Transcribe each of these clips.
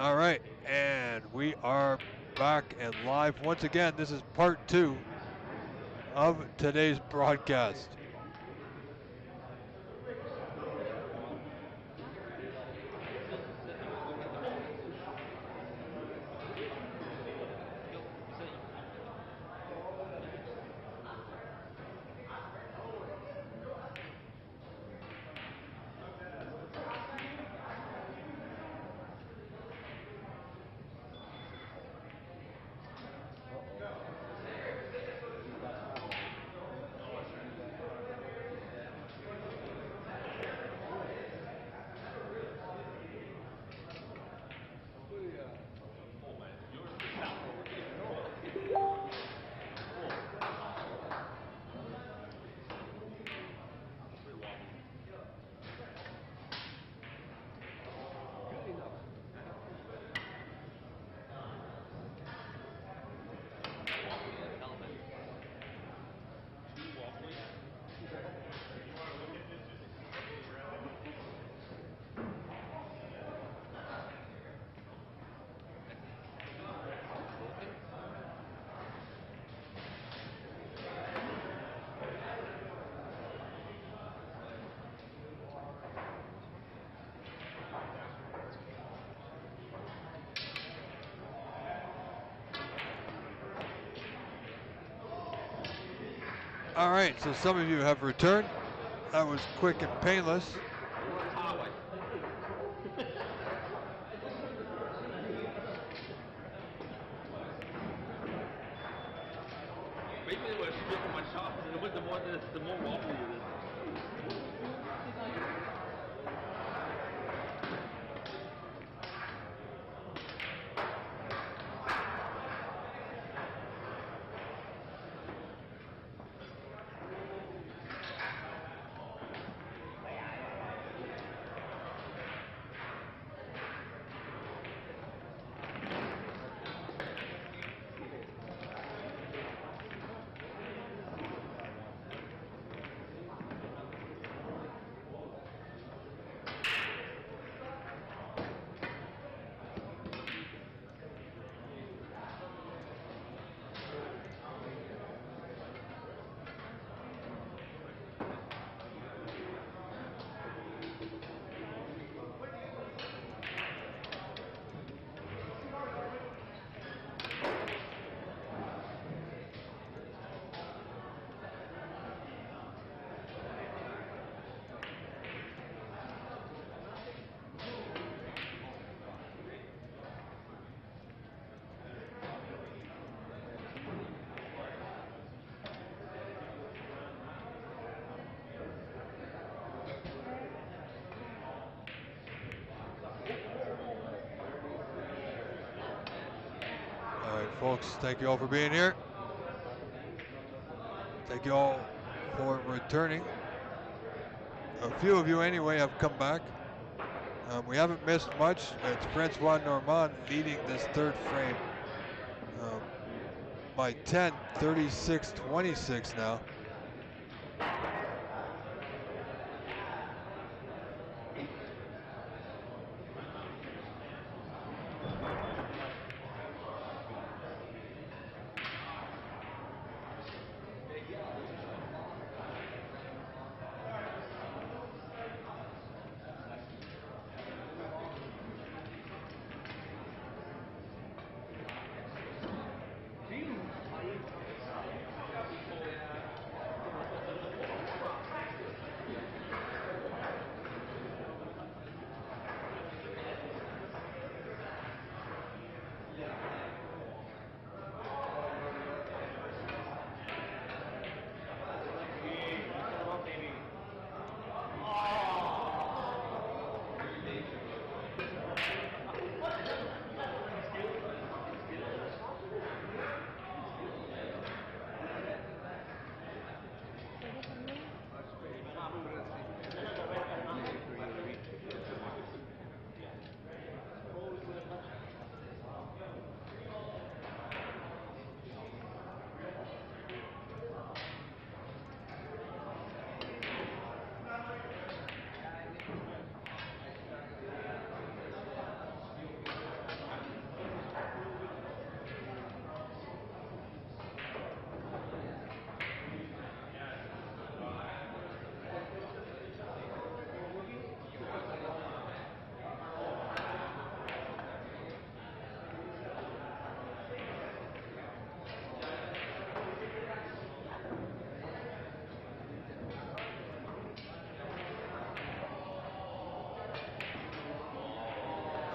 All right, and we are back and live once again. This is part two of today's broadcast. All right, so some of you have returned. That was quick and painless. the more wobbly it is. All right, folks, thank you all for being here. Thank you all for returning. A few of you, anyway, have come back. We haven't missed much. It's Francois Normand leading this third frame by 10, 36-26 now.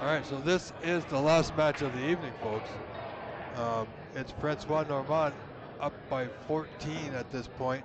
All right, so this is the last match of the evening, folks. It's Francois Normand up by 14 at this point.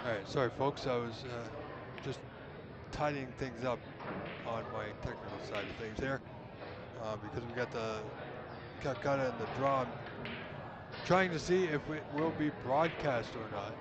All right, sorry folks, I was just tidying things up on my technical side of things here because we got the Calcutta and the draw. I'm trying to see if it will be broadcast or not.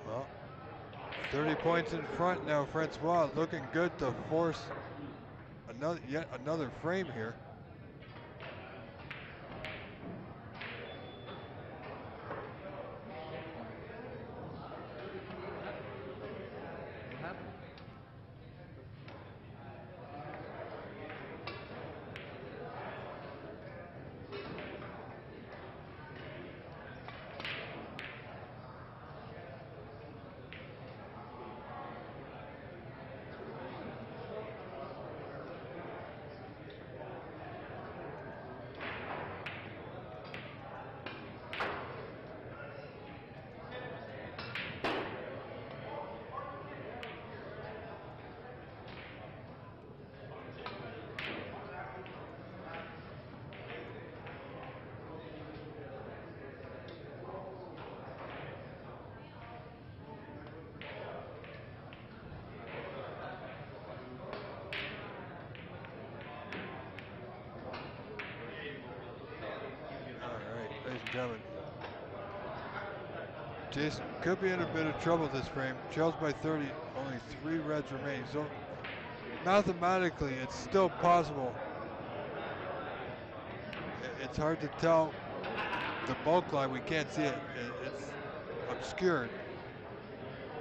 Well, 30 points in front now. Francois looking good to force yet another frame here. coming. Jason could be in a bit of trouble this frame. Trails by 30, only 3 reds remaining. So mathematically, it's still possible. It's hard to tell the bulk line. We can't see it. It's obscured.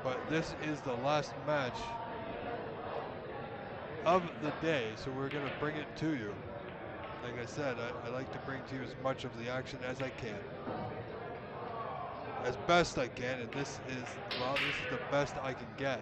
But this is the last match of the day, so we're going to bring it to you. Like I said, I like to bring to you as much of the action as I can. As best I can, and this is the best I can get.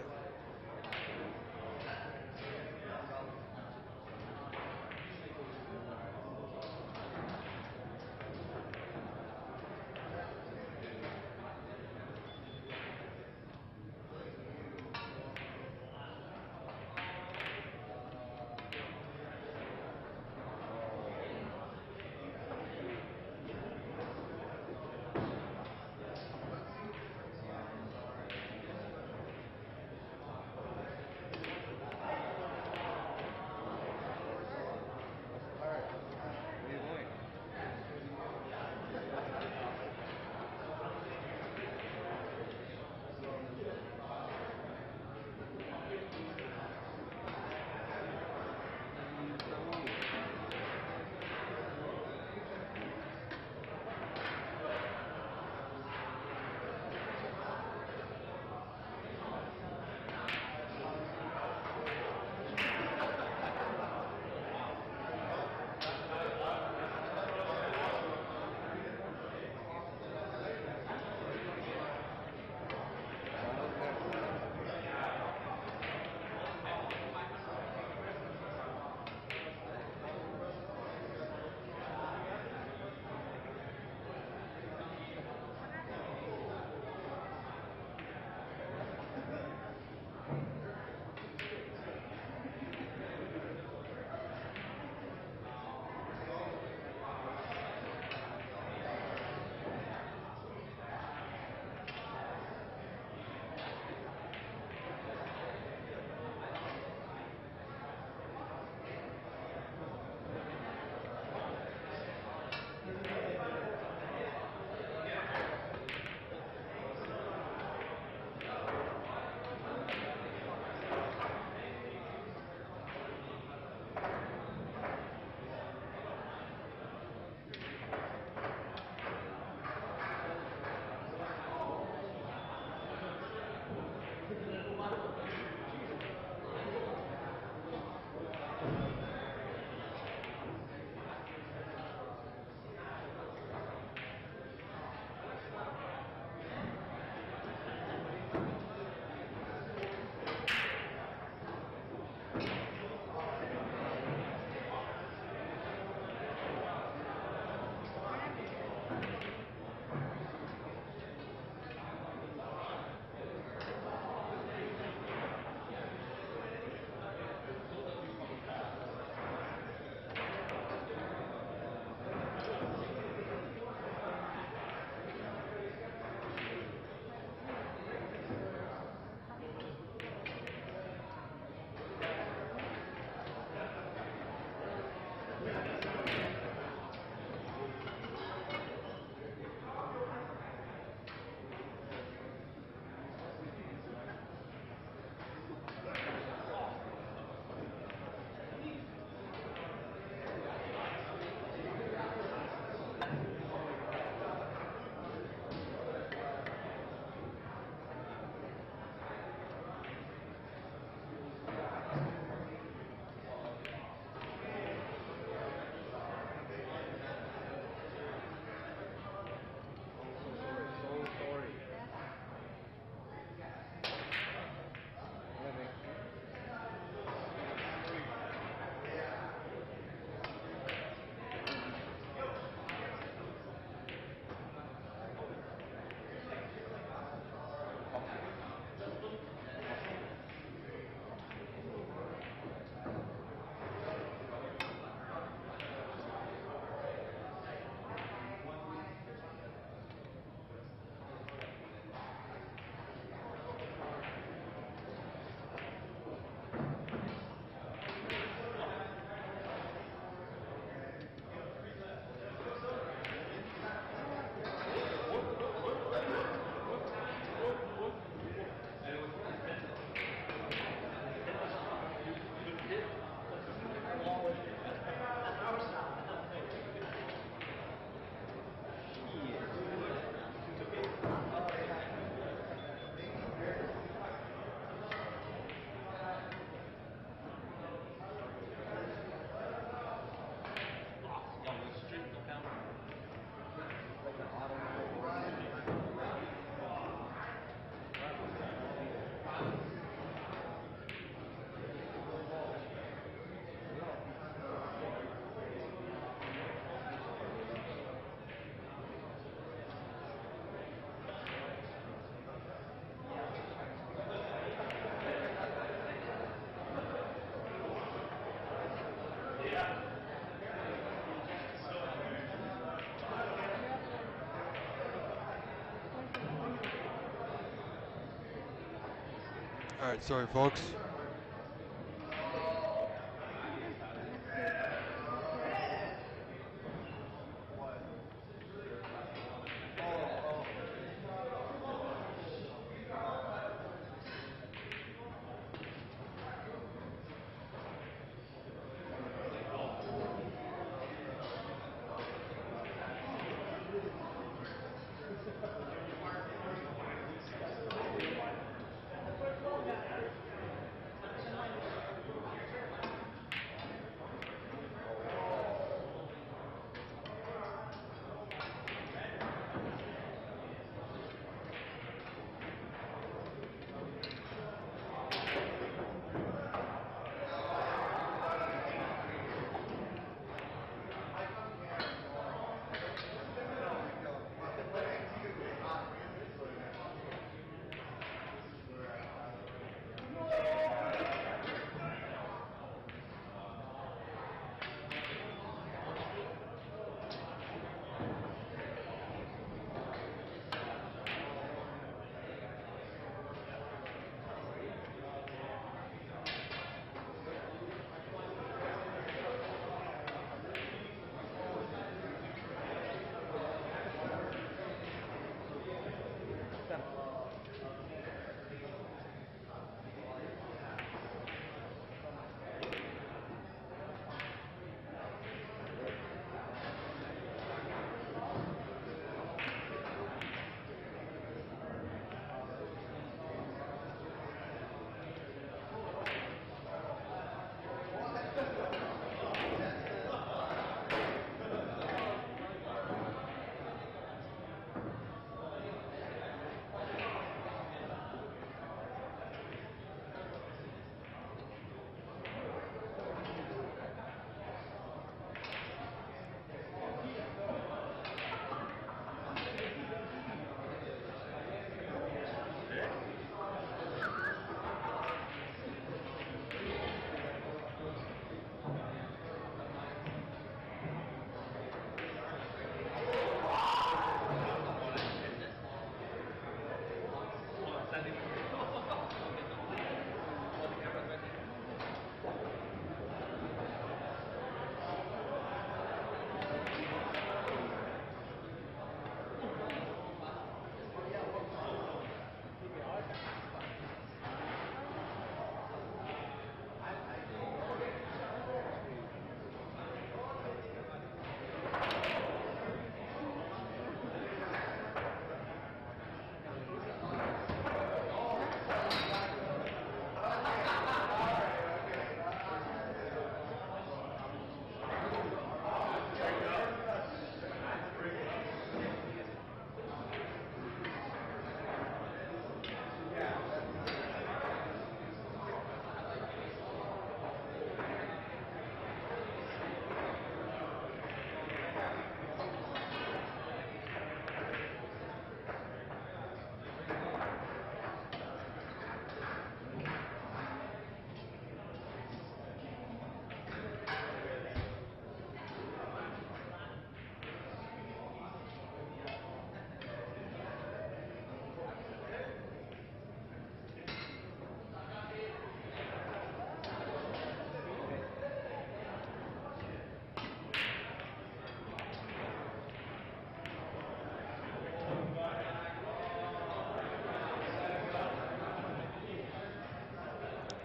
All right, sorry, folks.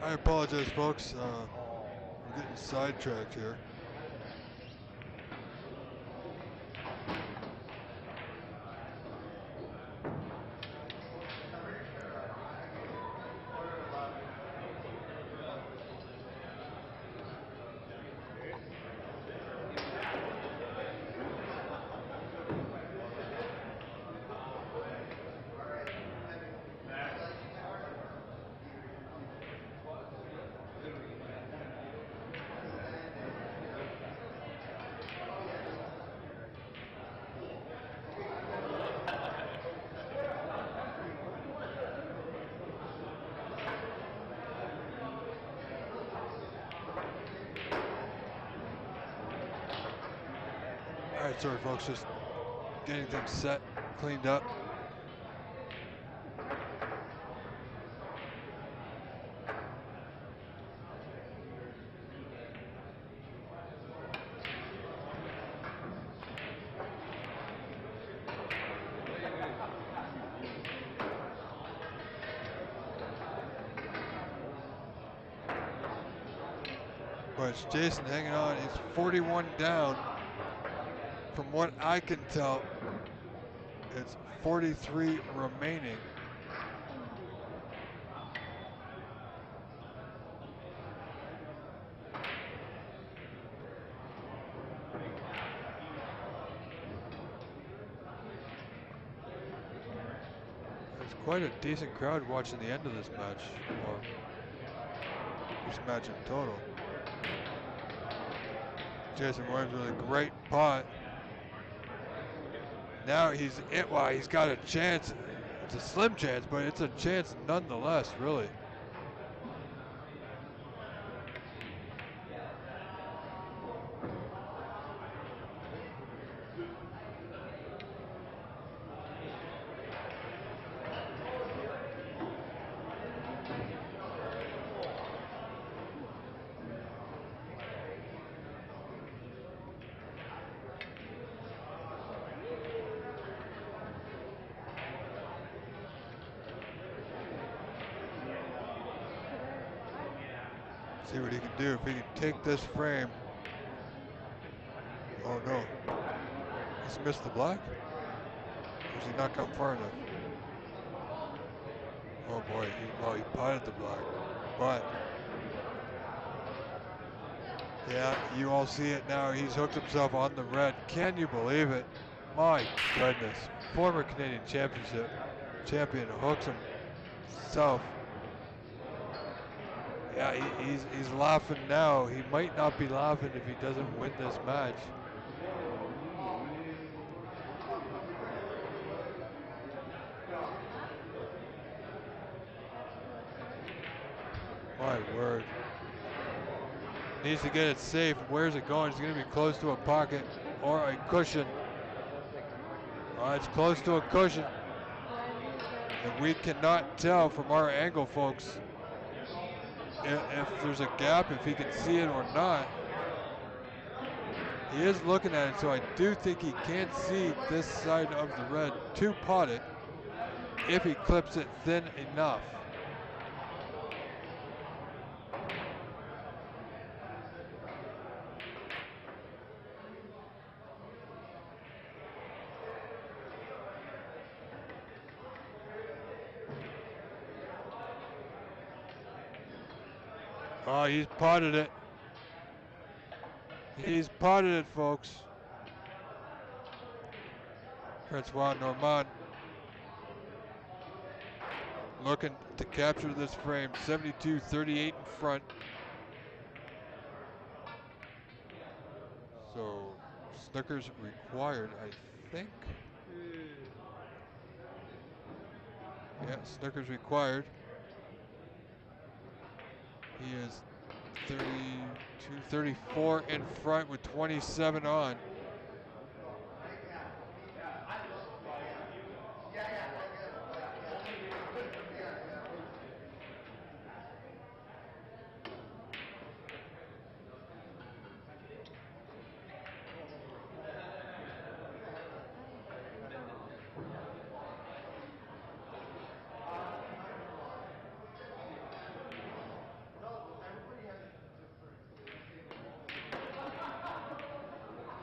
I apologize, folks. We're getting sidetracked here. All right, sorry, folks. Just getting things set, cleaned up. But it's Jason hanging on. He's 41 down. From what I can tell, it's 43 remaining. It's quite a decent crowd watching the end of this match, or this match in total. Jason Williams with a great putt. Now he's got a chance. It's a slim chance, but it's a chance nonetheless, really. See what he can do if he can take this frame. Oh no. He's missed the black? Or has he not come far enough? Oh boy, he potted the black. But yeah, you all see it now. He's hooked himself on the red. Can you believe it? My goodness. Former Canadian Championship champion hooks himself. Yeah, he's laughing now. He might not be laughing if he doesn't win this match. My word. Needs to get it safe. Where's it going? It's going to be close to a pocket or a cushion. It's close to a cushion. And we cannot tell from our angle, folks, if there's a gap, if he can see it or not. He is looking at it, so I do think he can see this side of the red to pot it if he clips it thin enough. Oh, he's potted it. He's potted it, folks. Francois Normand looking to capture this frame. 72-38 in front. So snookers required, I think. Yeah, snookers required. He is 32-34 in front with 27 on.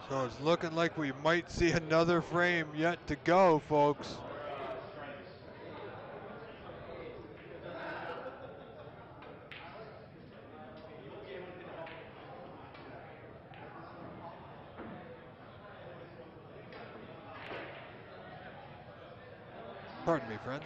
So it's looking like we might see another frame yet to go, folks. Pardon me, friends.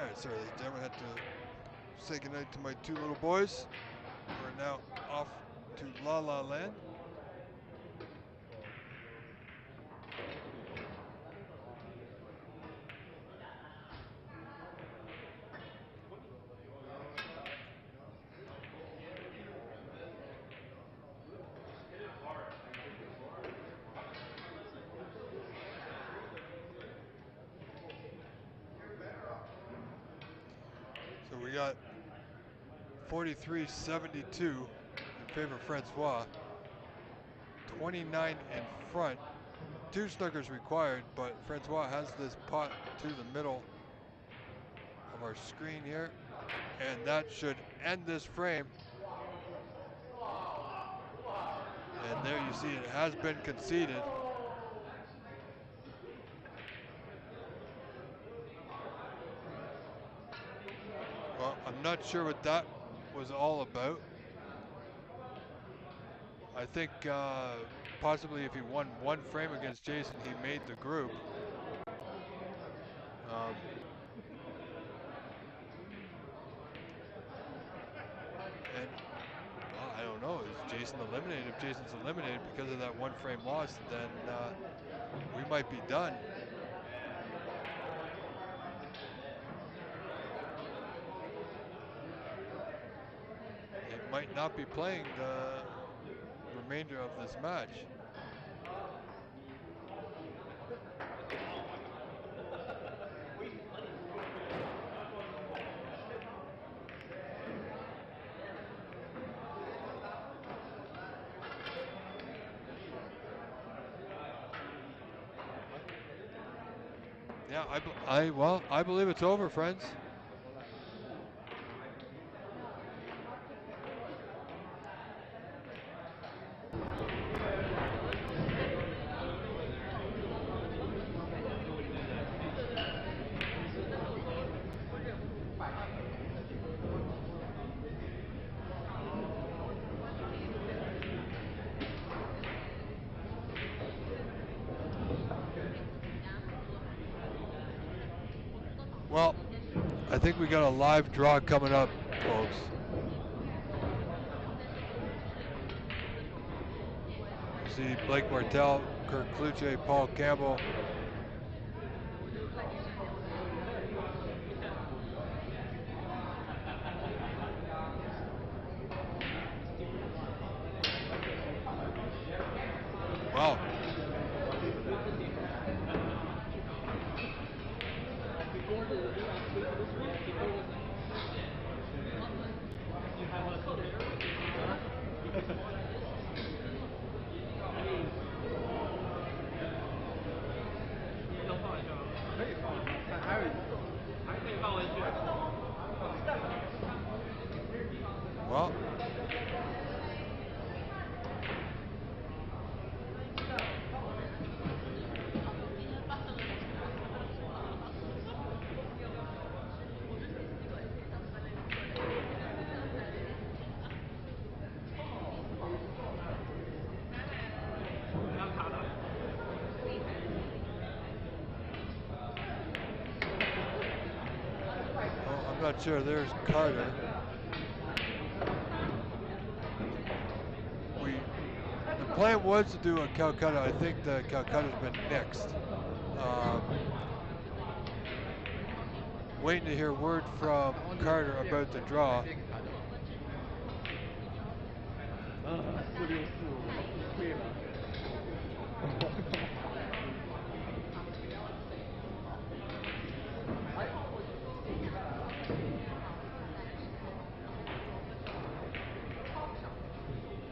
Alright, sorry ladies and gentlemen, I had to say goodnight to my two little boys. We're now off to La La Land. So we got 43-72 in favor of Francois. 29 in front. 2 snookers required, but Francois has this pot to the middle of our screen here, and that should end this frame. And there you see it has been conceded. Well, I'm not sure what that was all about. I think possibly if he won one frame against Jason, he made the group. And I don't know, is Jason eliminated? If Jason's eliminated because of that one frame loss, then we might be done. It might not be playing the remainder of this match. Yeah, I believe it's over, friends. Well, I think we got a live draw coming up, folks. You see Blake Martell, Kirk Kluche, Paul Campbell. Wow. Well, I'm not sure. There's Carter. The plan was to do a Calcutta. I think the Calcutta's been nixed. Waiting to hear word from Carter about the draw.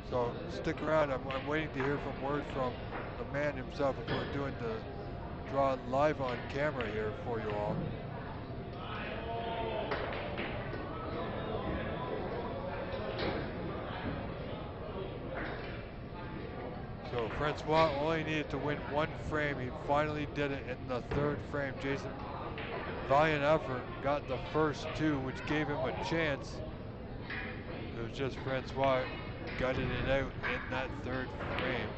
So stick around. I'm waiting to hear from word from the man himself if we're doing the draw live on camera here for you all. So Francois only needed to win one frame. He finally did it in the third frame. Jason, valiant effort, got the first two, which gave him a chance. It was just Francois gutted it out in that third frame.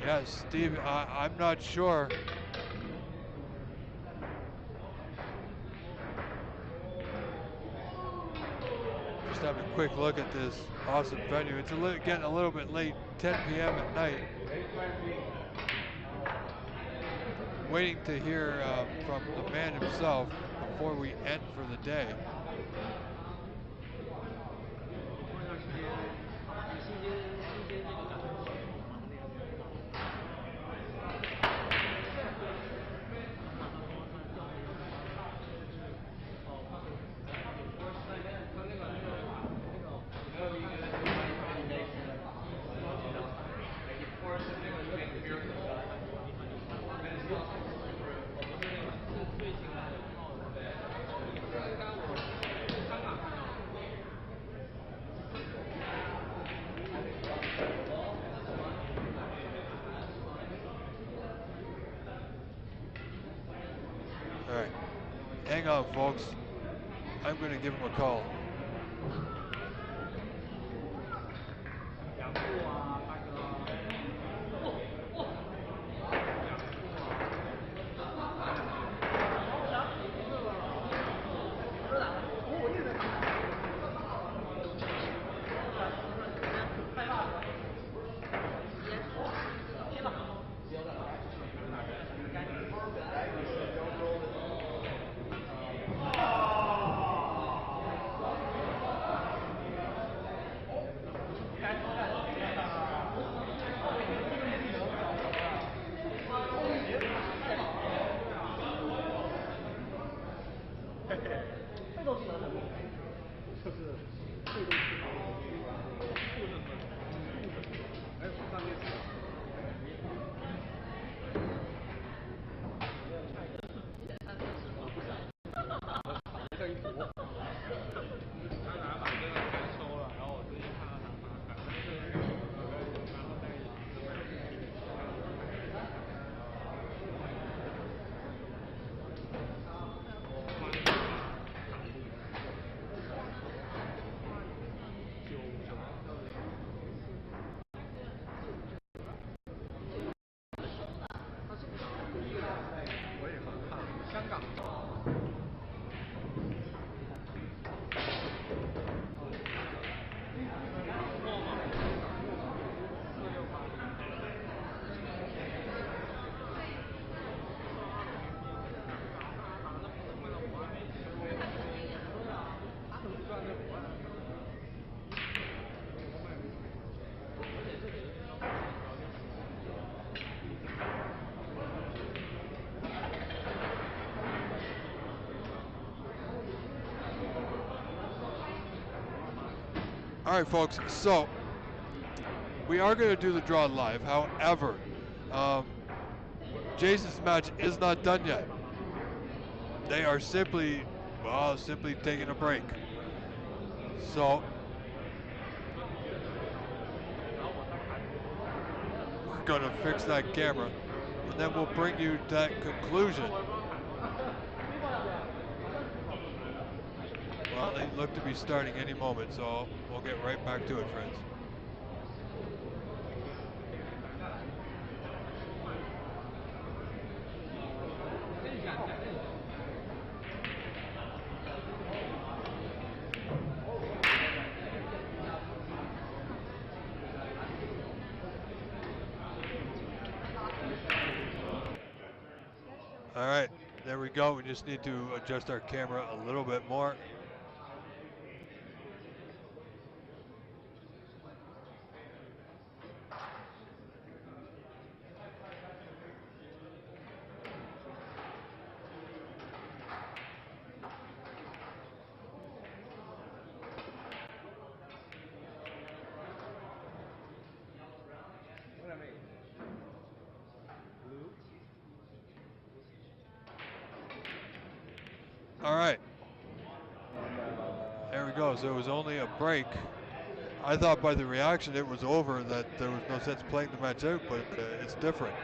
Yeah, Steve, I'm not sure. Just have a quick look at this awesome venue. It's getting a little bit late, 10 p.m. at night. Waiting to hear from the man himself before we end for the day. All right, hang on, folks. I'm going to give him a call. All right, folks, so we are going to do the draw live. However, Jason's match is not done yet. They are simply taking a break. So we're going to fix that camera, and then we'll bring you that conclusion. Well, they look to be starting any moment, so we'll get right back to it, friends. All right, there we go. We just need to adjust our camera a little bit more. All right. There we go. So it was only a break. I thought by the reaction it was over, that there was no sense playing the match out, but it's different.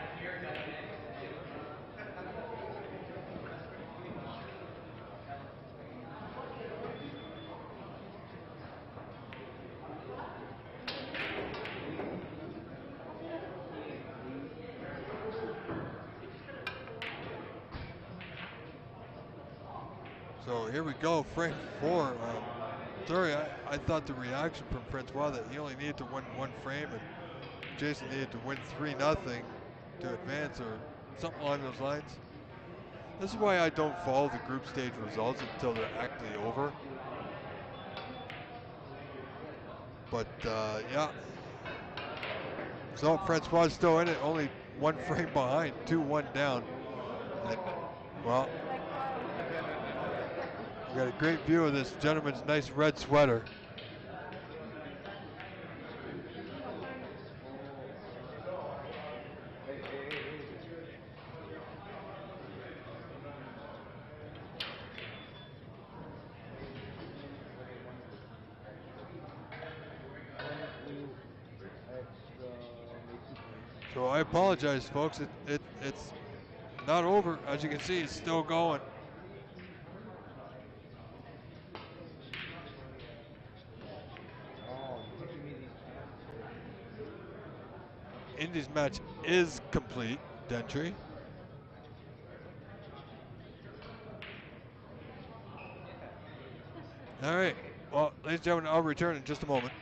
So here we go, frame 4. Sorry, I thought the reaction from Francois that he only needed to win one frame and Jason needed to win 3-0 to advance or something along those lines. This is why I don't follow the group stage results until they're actually over. But yeah. So Francois is still in it, only one frame behind, 2-1 down. And, well, we got a great view of this gentleman's nice red sweater. So I apologize, folks. It's not over. As you can see, it's still going. Indy's match is complete, Dentry. All right. Well, ladies and gentlemen, I'll return in just a moment.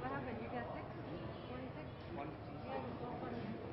What happened? You got 6? 46? 1. Yeah, you go 46.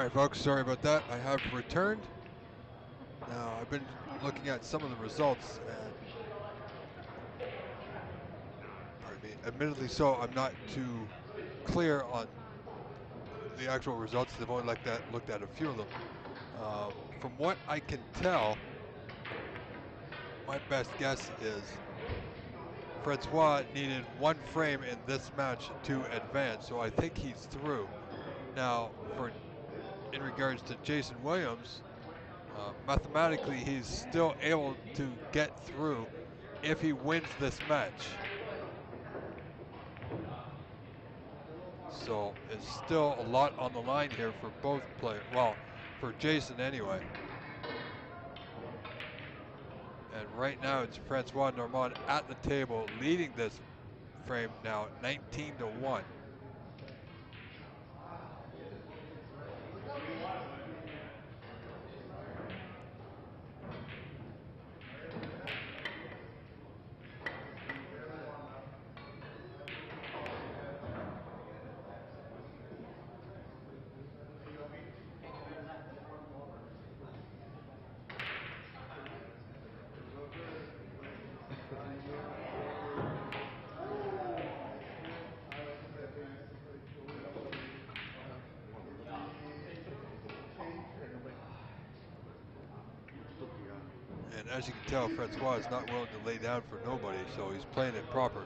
All right, folks, sorry about that. I have returned. Now, I've been looking at some of the results, and pardon me, admittedly so, I'm not too clear on the actual results. I've only looked at a few of them. From what I can tell, my best guess is Francois needed one frame in this match to advance, so I think he's through. Now, in regards to Jason Williams, mathematically he's still able to get through if he wins this match. So it's still a lot on the line here for both players. Well, for Jason anyway. And right now it's Francois Normand at the table leading this frame now 19-1. And as you can tell, Francois is not willing to lay down for nobody, so he's playing it proper.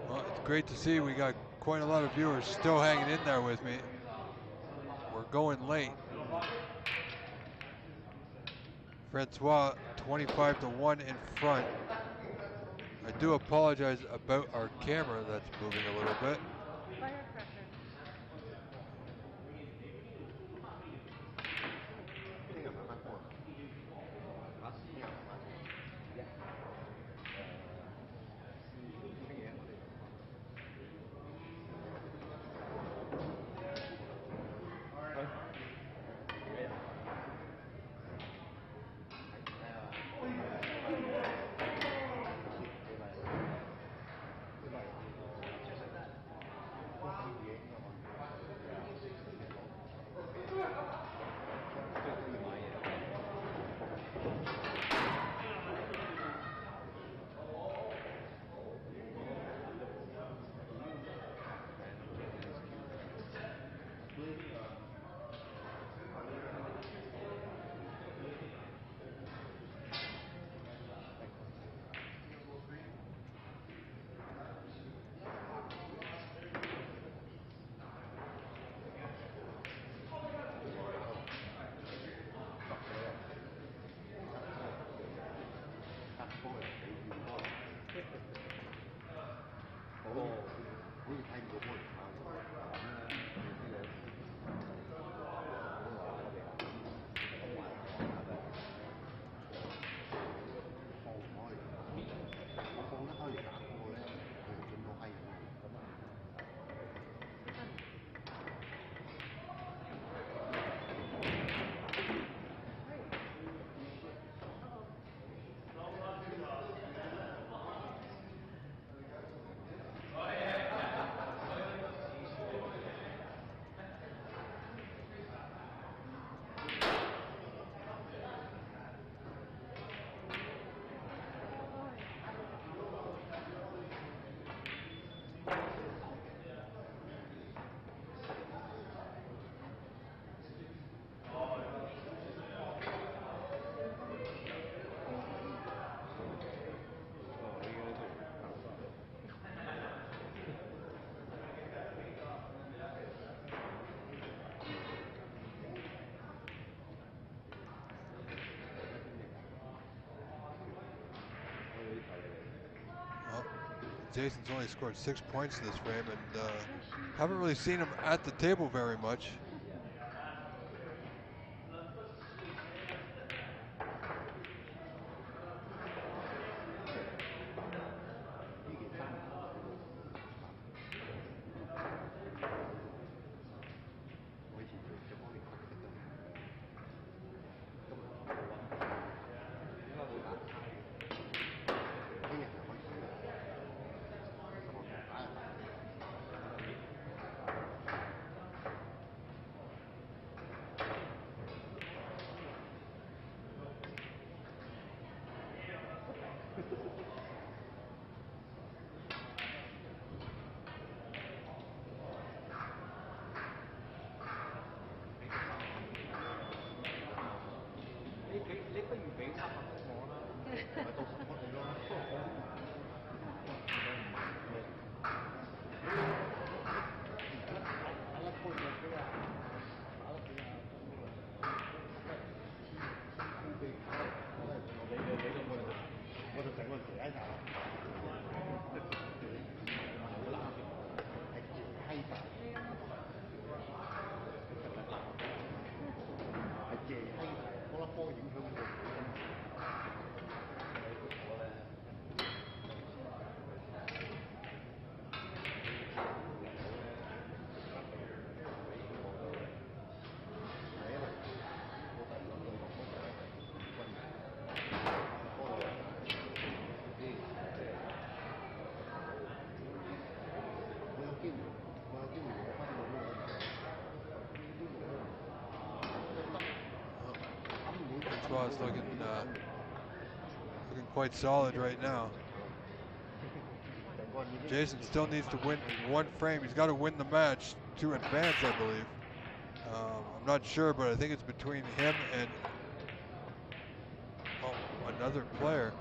Well, it's great to see we got quite a lot of viewers still hanging in there with me. We're going late. Francois 25-1 in front. I do apologize about our camera that's moving a little bit. Well, Jason's only scored 6 points this frame, and haven't really seen him at the table very much. It's looking quite solid right now. Jason still needs to win one frame. He's got to win the match to advance, I believe. I'm not sure, but I think it's between him and another player.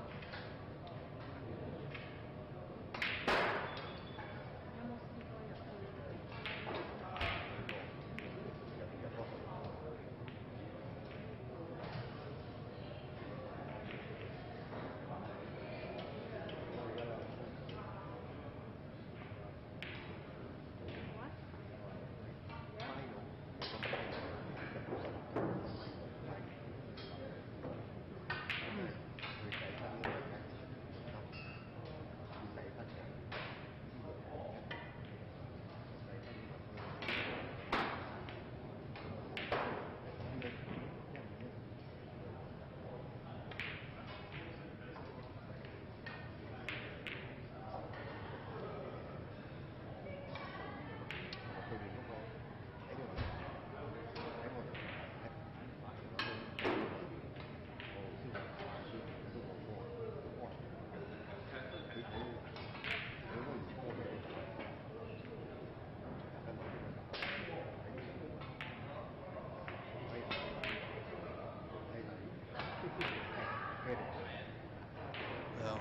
Yeah.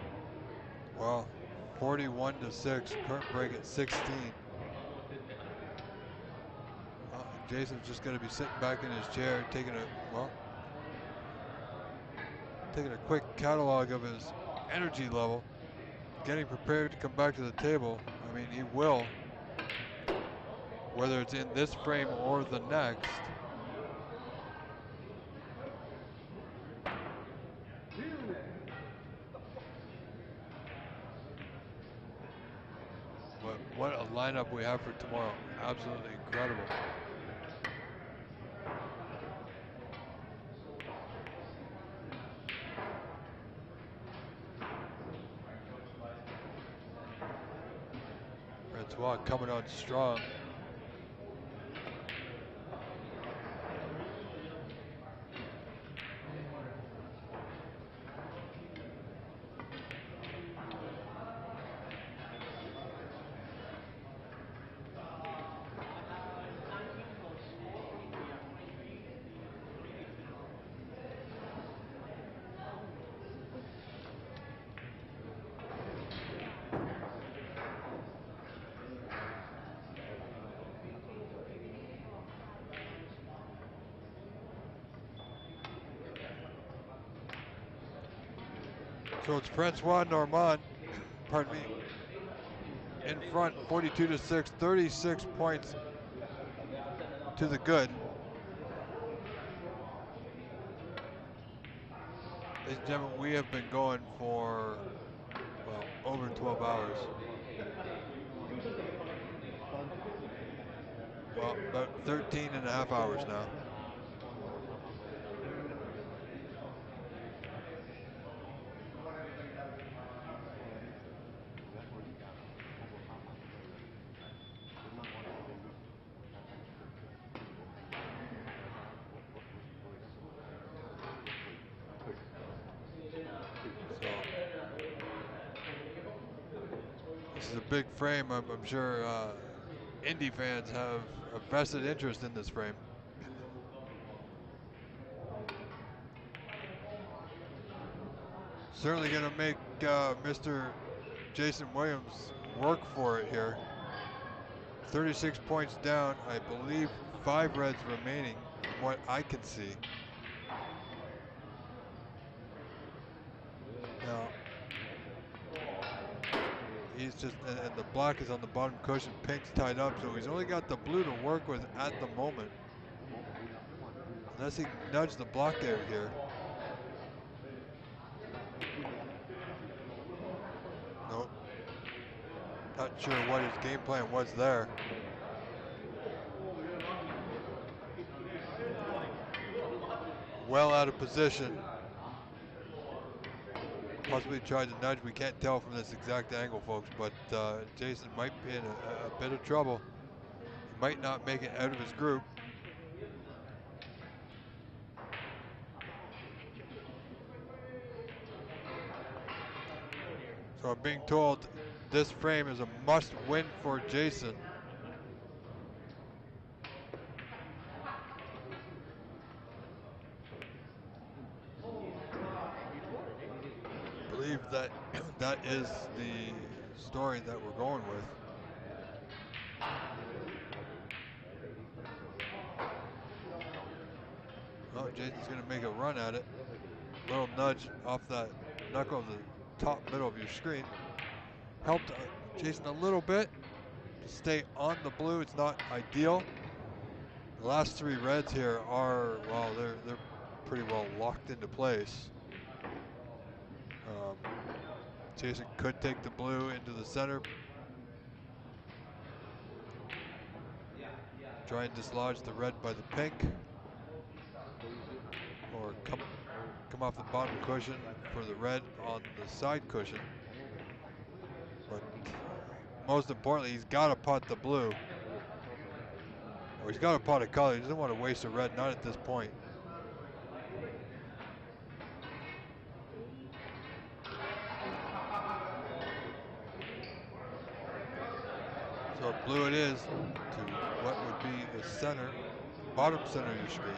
Well, 41-6, current break at 16. Jason's just going to be sitting back in his chair, taking a quick catalog of his energy level, getting prepared to come back to the table. I mean, he will. whether it's in this frame or the next. But what a lineup we have for tomorrow. Absolutely incredible. Francois coming on strong. So it's Francois Normand, pardon me, in front, 42-6, 36 points to the good. Ladies and gentlemen, we have been going for, well, over 12 hours. Well, about 13 and a half hours now. So this is a big frame. I'm sure Indy fans have a vested interest in this frame. Certainly going to make Mr. Jason Williams work for it here. 36 points down, I believe 5 reds remaining from what I can see. Now, he's just, and the black is on the bottom cushion, pink's tied up, so he's only got the blue to work with at the moment. Unless he can nudge the block out here. Nope. Not sure what his game plan was there. Well out of position. Possibly tried to nudge. We can't tell from this exact angle, folks, but Jason might be in a bit of trouble. He might not make it out of his group. So I'm being told this frame is a must-win for Jason. I believe that that is the story that we're going with. Oh, Jason's going to make a run at it. Little nudge off that knuckle of the top middle of your screen. Helped Jason a little bit to stay on the blue. It's not ideal. The last 3 reds here are, well, they're pretty well locked into place. Jason could take the blue into the center. Try and dislodge the red by the pink. Or come off the bottom cushion for the red on the side cushion. But most importantly, he's got to putt the blue. Or he's got to putt a color. He doesn't want to waste a red, not at this point. So blue it is to what would be the center, bottom center of your screen.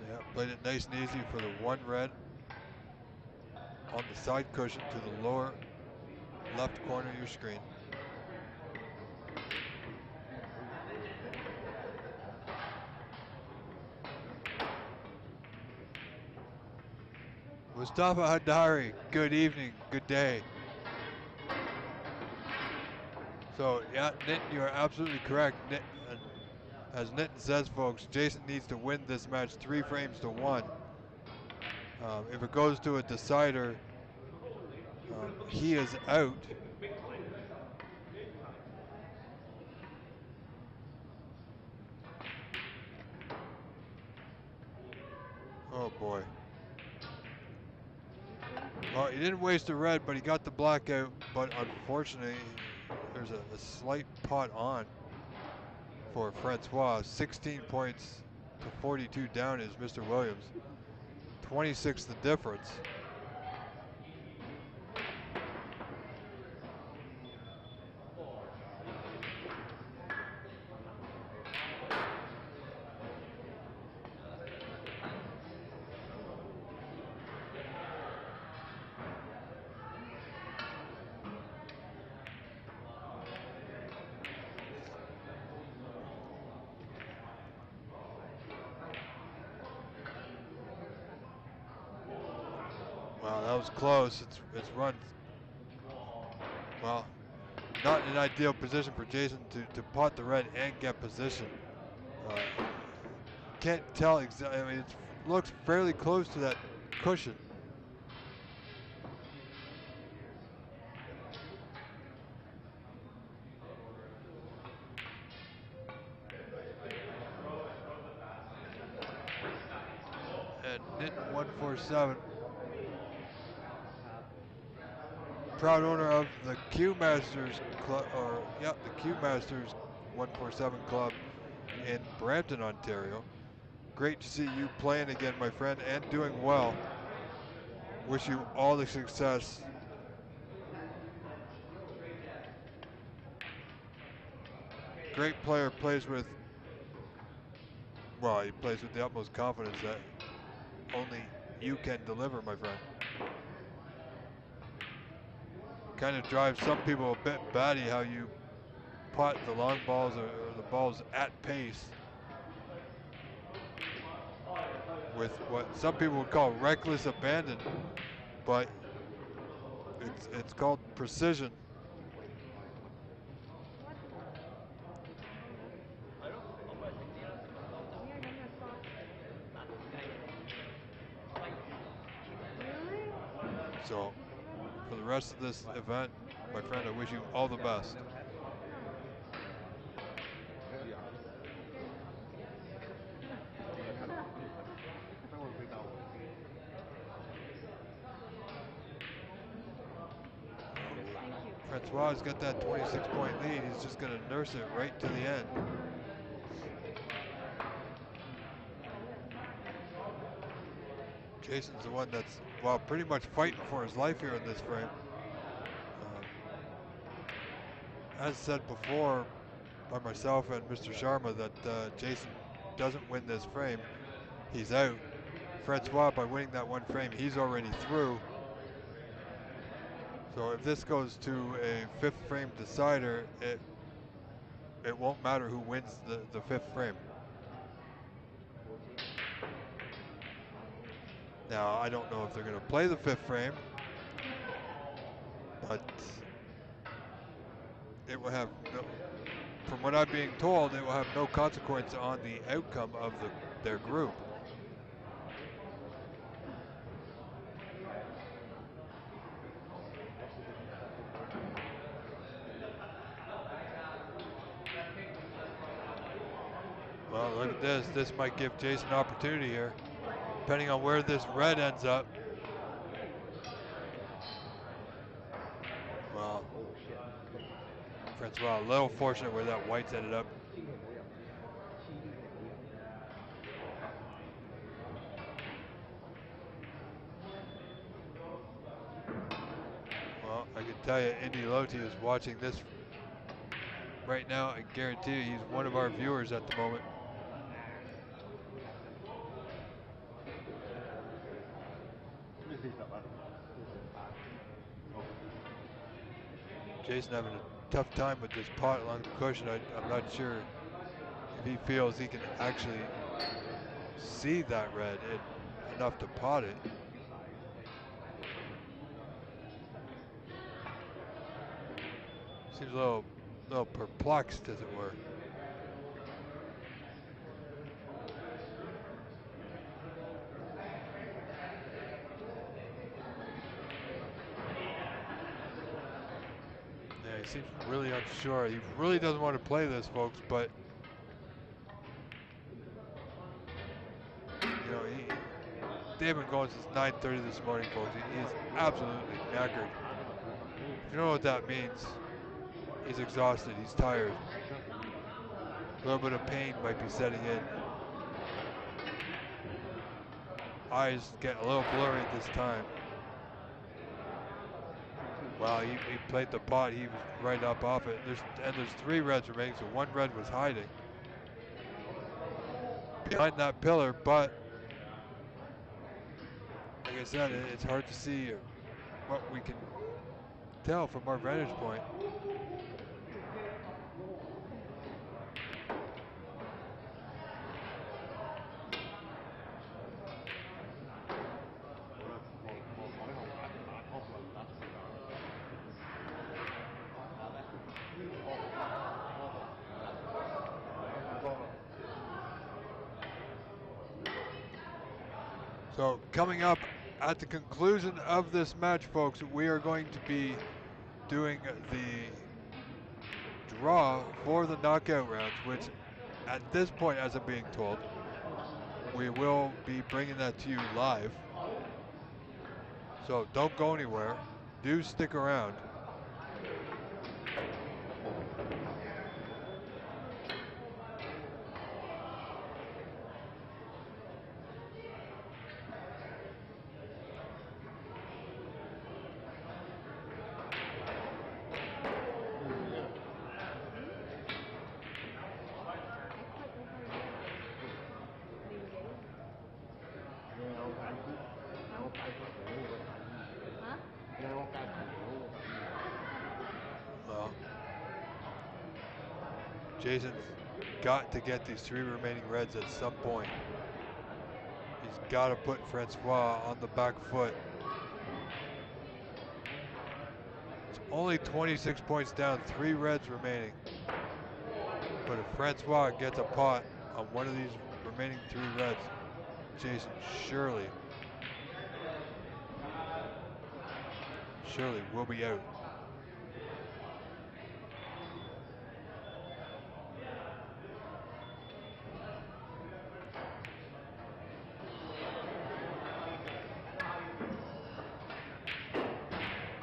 Yeah, played it nice and easy for the 1 red on the side cushion to the lower left corner of your screen. Mustafa Hadari, good evening, good day. So yeah, Nitin, you are absolutely correct. As Nitin says, folks, Jason needs to win this match 3 frames to 1. If it goes to a decider, he is out. Oh boy. Well, he didn't waste a red, but he got the blackout. But unfortunately, there's a slight pot on for Francois. 16 points to 42 down is Mr. Williams. 26 the difference. Wow, that was close. It's run. Well, not an ideal position for Jason to pot the red and get position. Can't tell exactly. I mean, it looks fairly close to that cushion. And Nitin 147. Proud owner of the Q Masters Club, or yeah, the Q Masters 147 Club in Brampton, Ontario. Great to see you playing again, my friend, and doing well. Wish you all the success. Great player, plays with, well, he plays with the utmost confidence that only you can deliver, my friend. Kind of drives some people a bit batty how you pot the long balls or the balls at pace with what some people would call reckless abandon, but it's called precision. So for the rest of this event, my friend, I wish you all the best. Francois has got that 26-point lead. He's just going to nurse it right to the end. Jason's the one that's, well, pretty much fighting for his life here in this frame. As said before by myself and Mr. Sharma, that Jason doesn't win this frame, he's out. Francois, by winning that one frame, he's already through. So if this goes to a 5th frame decider, it won't matter who wins the 5th frame. Now, I don't know if they're going to play the 5th frame, but it will have no, from what I'm being told, it will have no consequence on the outcome of their group. Well, look at this. This might give Jason an opportunity here, depending on where this red ends up. Well, Francois a little fortunate where that white's ended up. Well, I can tell you, Indy Loti is watching this right now. I guarantee you he's one of our viewers at the moment. Jason having a tough time with this pot along the cushion. I'm not sure if he feels he can actually see that red enough to pot it. Seems a little a little perplexed, as it were. Yeah, he seems really unsure. He really doesn't want to play this, folks, but you know, they've been going since 9:30 this morning, folks. He is absolutely knackered. You know what that means? He's exhausted. He's tired. A little bit of pain might be setting in. Eyes get a little blurry at this time. Wow, he played the pot. He was right up off it. There's 3 reds remaining, so 1 red was hiding behind that pillar. But like I said, it's hard to see what we can tell from our vantage point. So coming up at the conclusion of this match, folks, we are going to be doing the draw for the knockout rounds, which at this point, as I'm being told, we will be bringing that to you live. So don't go anywhere. Do stick around. Well, Jason's got to get these 3 remaining reds at some point. He's got to put Francois on the back foot. It's only 26 points down, 3 reds remaining. But if Francois gets a pot on one of these remaining 3 reds, Jason surely will be out.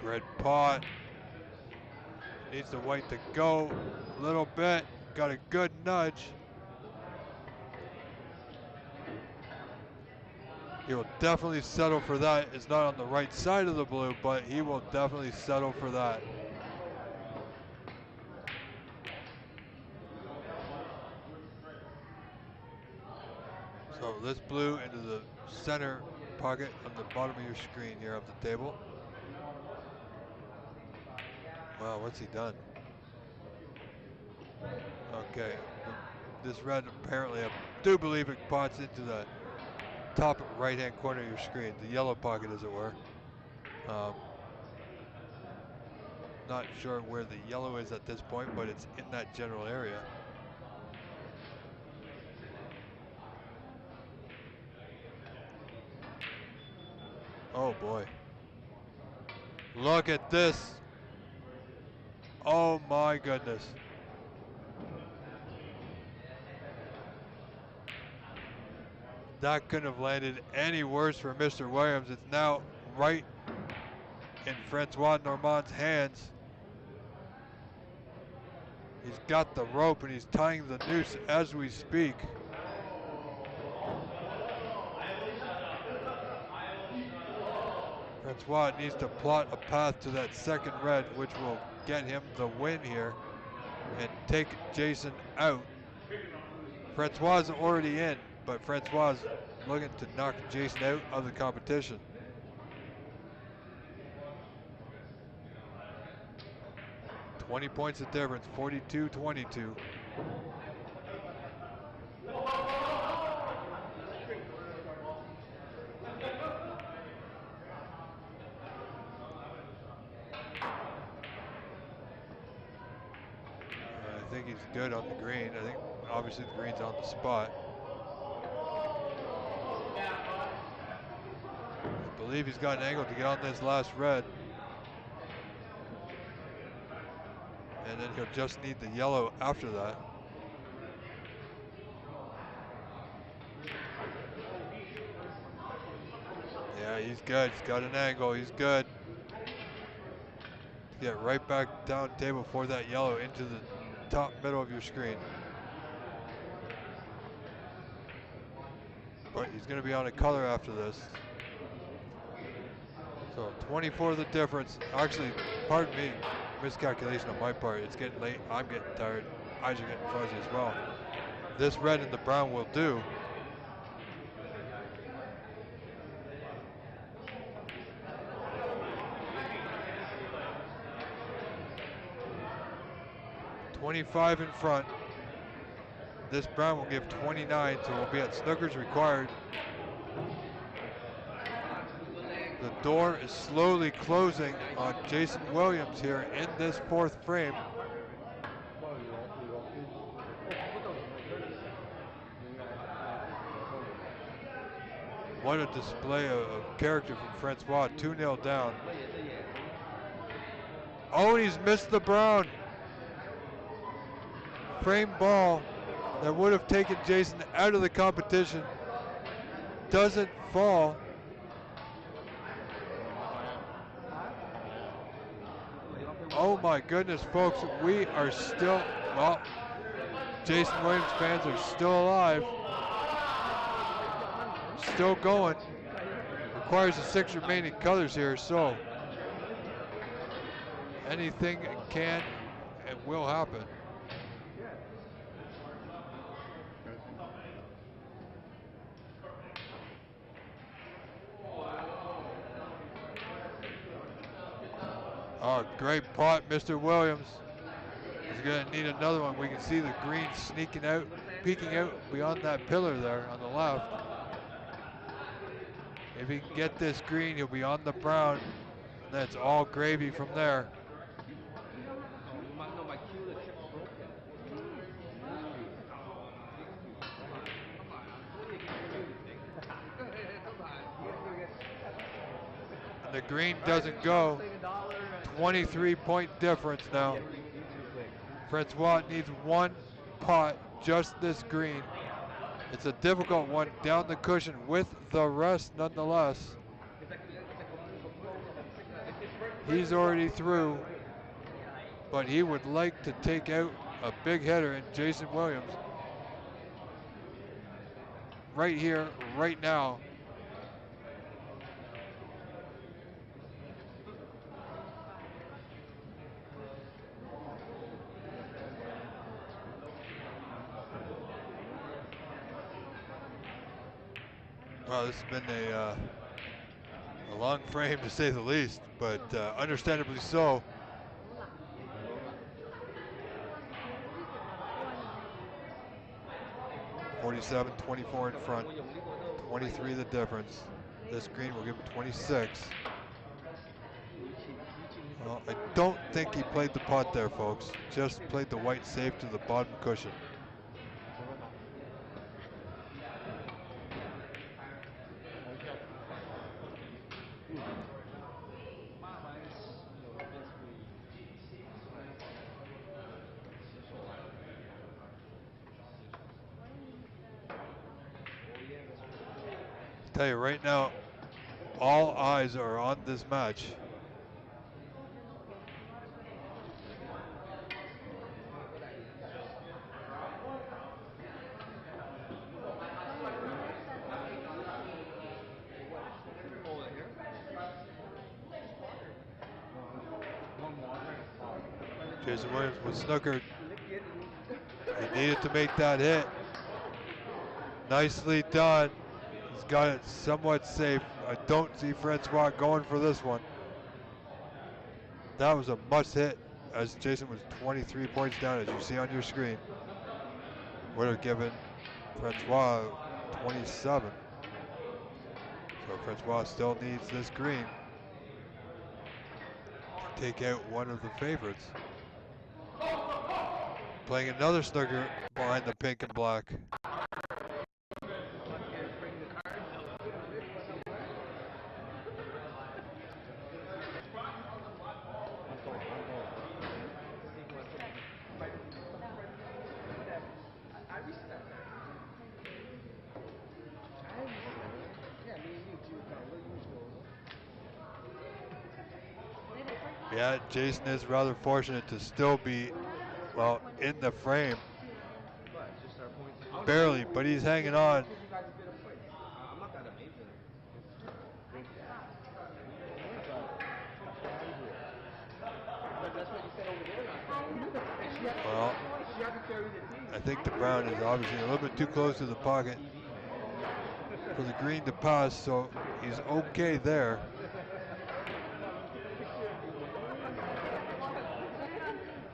Red pot. Needs the white to go a little bit. Got a good nudge. He will definitely settle for that. It's not on the right side of the blue, but he will definitely settle for that. So this blue into the center pocket on the bottom of your screen here of the table. Wow, what's he done? Okay, this red apparently, I do believe it pots into the top right-hand corner of your screen, the yellow pocket, as it were. Not sure where the yellow is at this point, but it's in that general area. Oh boy. Look at this. Oh my goodness. That couldn't have landed any worse for Mr. Williams. It's now right in Francois Normand's hands. He's got the rope and he's tying the noose as we speak. Francois needs to plot a path to that second red, which will get him the win here and take Jason out. Francois is already in, but Francois is looking to knock Jason out of the competition. $20 points of difference, 42-22. think he's good on the green. I think obviously the green's on the spot. I believe he's got an angle to get on this last red. And then he'll just need the yellow after that. Yeah, he's good. He's got an angle. He's good. Get right back down table for that yellow into the top middle of your screen. But he's going to be on a color after this. So 24 the difference. Actually, pardon me, miscalculation on my part. It's getting late. I'm getting tired. Eyes are getting fuzzy as well. This red and the brown will do. $25 in front. This brown will give 29, so we'll be at snookers required. The door is slowly closing on Jason Williams here in this fourth frame. What a display of character from Francois, 2-0 down. Oh, and he's missed the brown. Frame ball that would have taken Jason out of the competition doesn't fall. Oh my goodness, folks, we are still, well, Jason Williams fans are still alive. Still going. Requires the 6 remaining colors here, so anything can and will happen. Oh, great pot, Mr. Williams. He's going to need another one. We can see the green sneaking out, peeking out beyond that pillar there on the left. If he can get this green, he'll be on the brown. And that's all gravy from there. And the green doesn't go. 23-point difference now. Francois needs one pot, just this green. It's a difficult one down the cushion with the rest nonetheless. He's already through, but he would like to take out a big hitter in Jason Williams. Right here, right now. Well, this has been a long frame to say the least, but understandably so. $47-24 in front, 23 the difference. This green will give him 26. Well, I don't think he played the pot there, folks. Just played the white safe to the bottom cushion. Tell you right now, all eyes are on this match. Jason Williams was snookered. He needed to make that hit. Nicely done. He's got it somewhat safe. I don't see Francois going for this one. That was a must hit, as Jason was 23 points down, as you see on your screen. Would have given Francois 27. So Francois still needs this green to take out one of the favorites. Playing another snooker behind the pink and black. Yeah, Jason is rather fortunate to still be, well, in the frame. Barely, but he's hanging on. Well, I think the brown is obviously a little bit too close to the pocket for the green to pass, so he's okay there.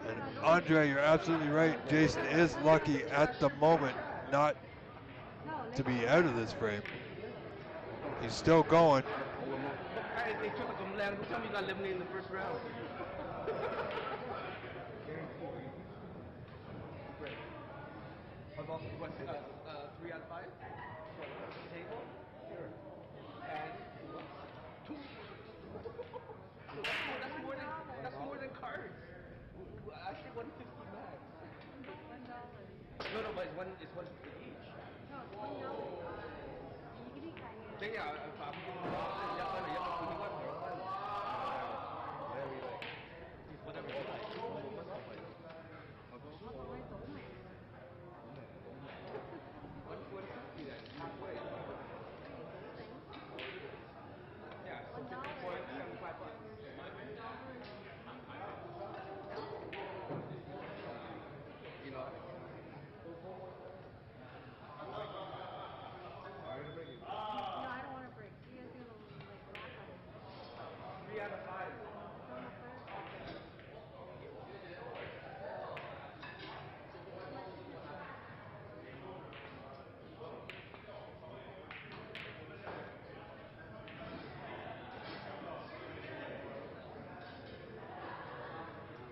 And Andre, you're absolutely right. Jason is lucky at the moment not to be out of this frame. He's still going.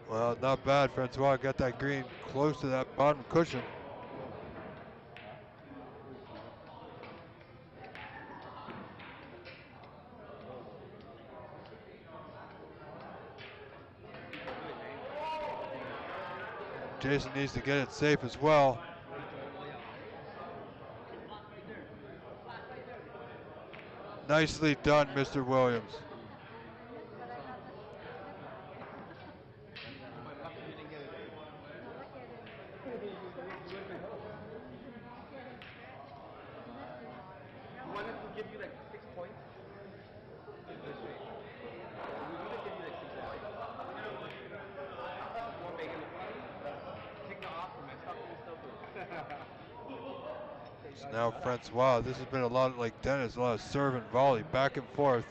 Well, not bad. Francois got that green close to that bottom cushion. Jason needs to get it safe as well. Nicely done, Mr. Williams. So now Francois, this has been a lot like tennis, a lot of serve and volley, back and forth.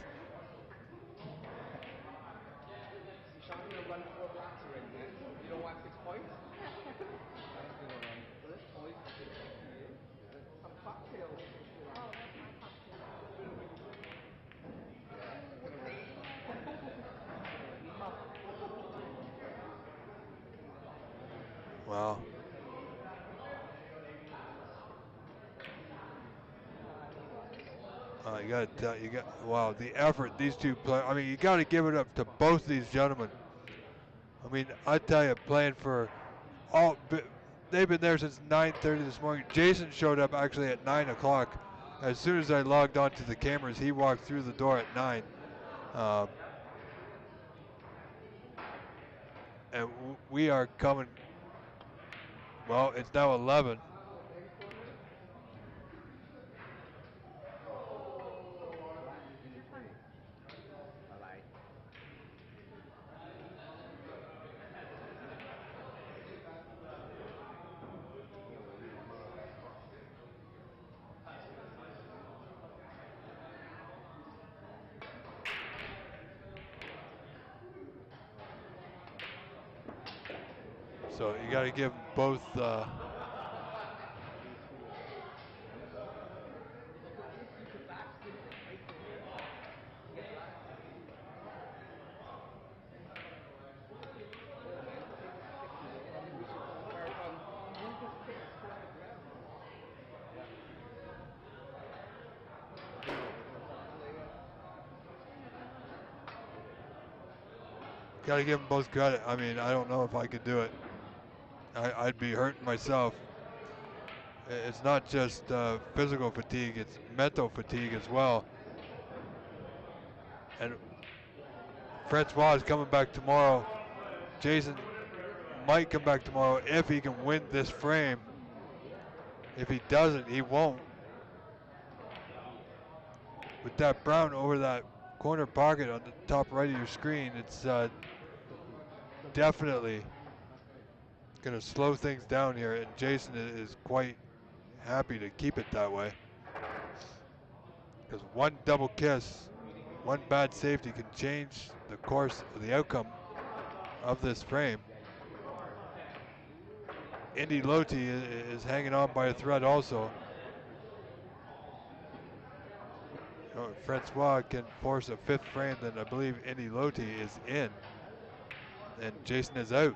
Wow. Wow, the effort these two play. I mean, you got to give it up to both these gentlemen. I mean, I tell you, playing for all, they've been there since 9:30 this morning. Jason showed up actually at 9 o'clock. As soon as I logged onto the cameras, he walked through the door at 9. And we are coming. Well, it's now 11. So you got to give both. Gotta give them both credit. I mean, I don't know if I could do it. I'd be hurting myself. It's not just physical fatigue, it's mental fatigue as well. And Francois is coming back tomorrow. Jason might come back tomorrow if he can win this frame. If he doesn't, he won't. With that brown over that corner pocket on the top right of your screen, it's definitely going to slow things down here, and Jason is quite happy to keep it that way. Because one double kiss, one bad safety can change the course of the outcome of this frame. Indy Loti is hanging on by a thread also. You know, if Francois can force a fifth frame, then I believe Indy Loti is in, and Jason is out.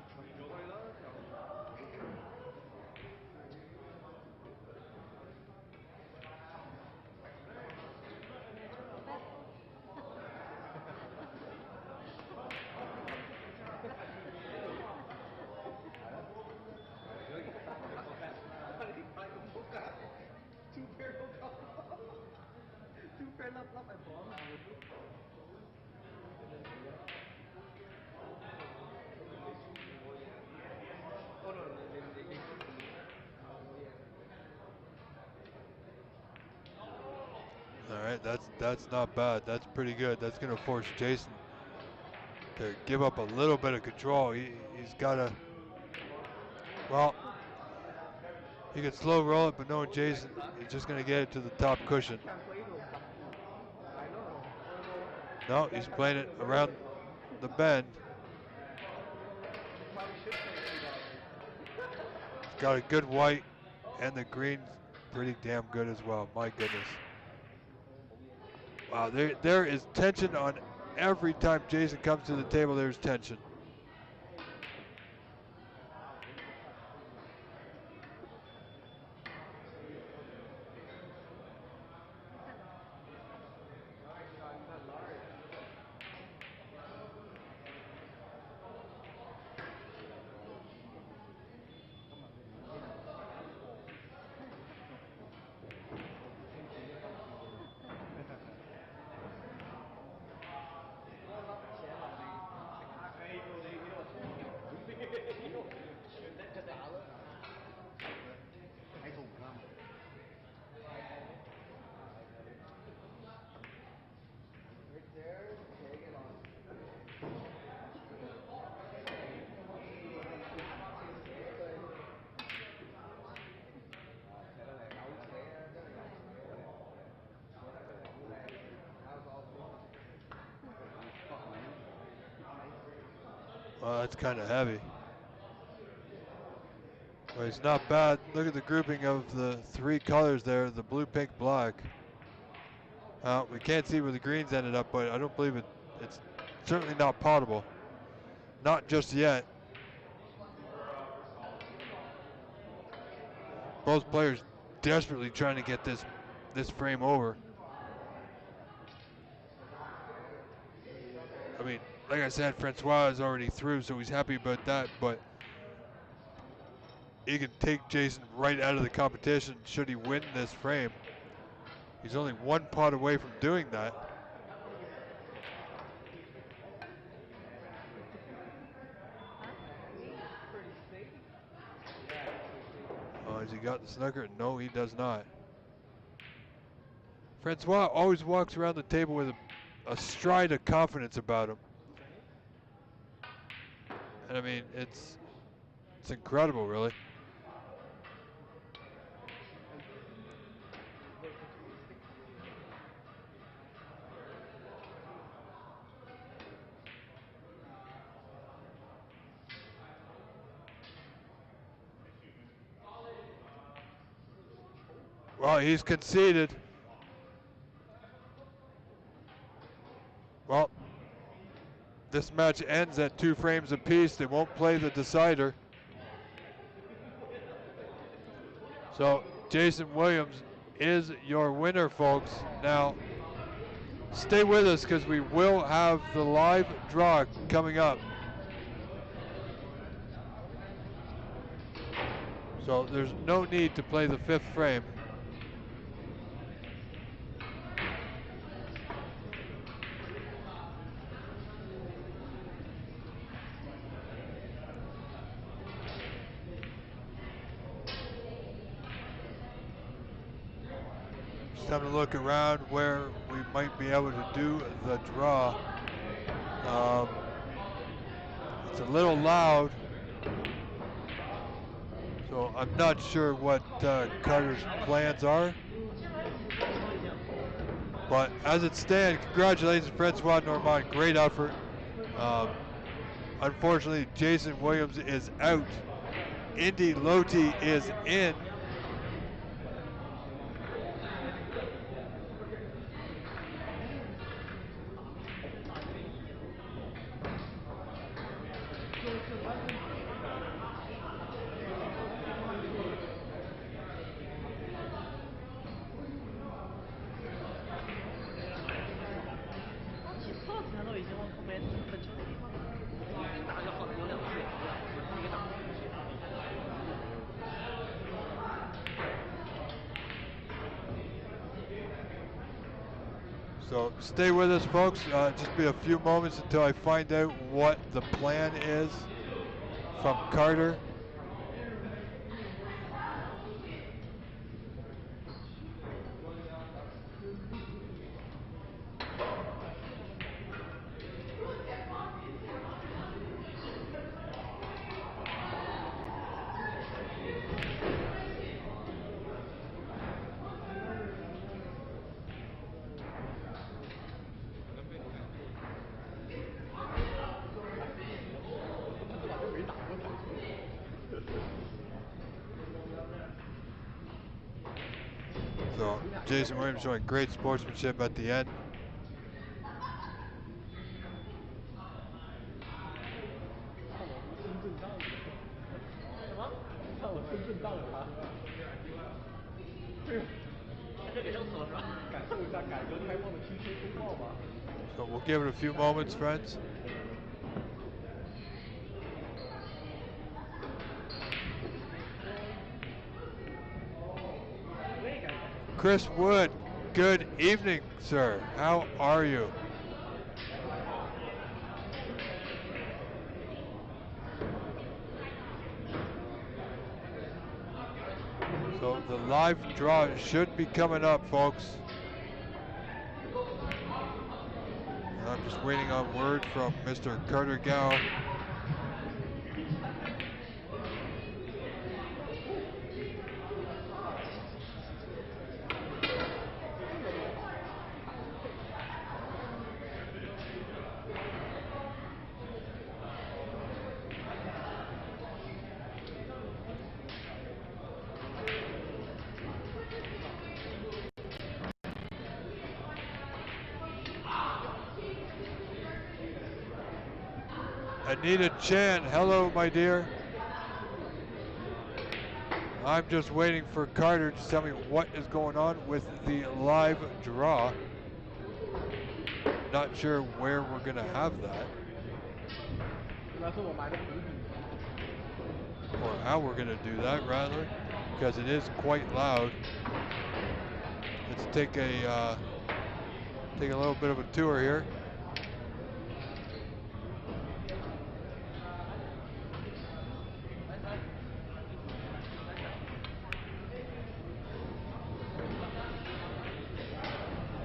All right, that's not bad. That's pretty good. That's going to force Jason to give up a little bit of control. He's got to, well, he can slow roll it, but knowing Jason, he's just going to get it to the top cushion. No, he's playing it around the bend. He's got a good white, and the green's pretty damn good as well. My goodness. Wow, there is tension on every time Jason comes to the table. There's tension. Well, that's kind of heavy. Well, it's not bad. Look at the grouping of the three colors there, the blue, pink, black. We can't see where the greens ended up, but I don't believe it's certainly not potable. Not just yet. Both players desperately trying to get this frame over. I mean, like I said, Francois is already through, so he's happy about that, but he can take Jason right out of the competition should he win this frame. He's only one pot away from doing that. Oh, has he got the snooker? No, he does not. Francois always walks around the table with a stride of confidence about him. And I mean, it's incredible, really. Well, he's conceded. Well, this match ends at 2 frames apiece. They won't play the decider. So Jason Williams is your winner, folks. Now, stay with us because we will have the live draw coming up. So there's no need to play the fifth frame. Just time to look around where we might be able to do the draw. It's a little loud, so I'm not sure what Carter's plans are. But as it stands, congratulations, Francois Normand. Great effort. Unfortunately, Jason Williams is out. Indy Loti is in. So stay with us, folks. Just be a few moments until I find out what the plan is from Carter. So Jason Williams showing great sportsmanship at the end. So we'll give it a few moments, friends. Chris Wood, good evening, sir. How are you? So the live draw should be coming up, folks. I'm just waiting on word from Mr. Carter Gow. Anita Chan, hello, my dear. I'm just waiting for Carter to tell me what is going on with the live draw. Not sure where we're going to have that. Or how we're going to do that, rather, because it is quite loud. Let's take a little bit of a tour here.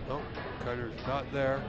Nope, Carter's not there.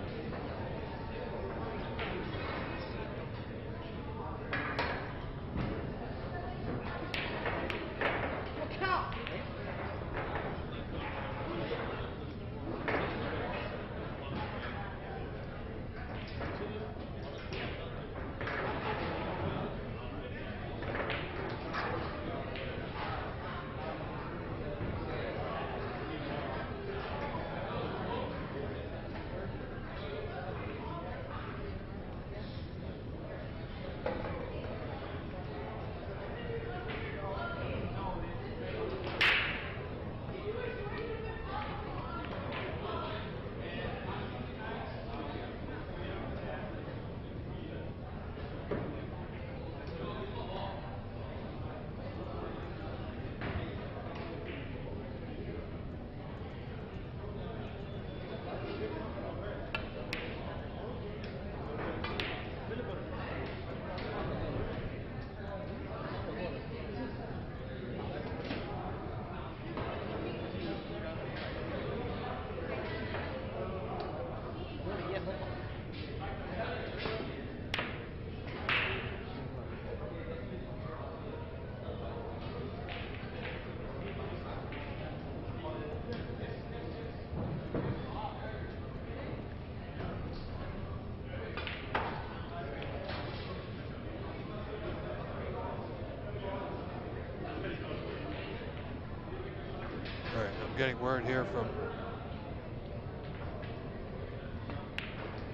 getting word here from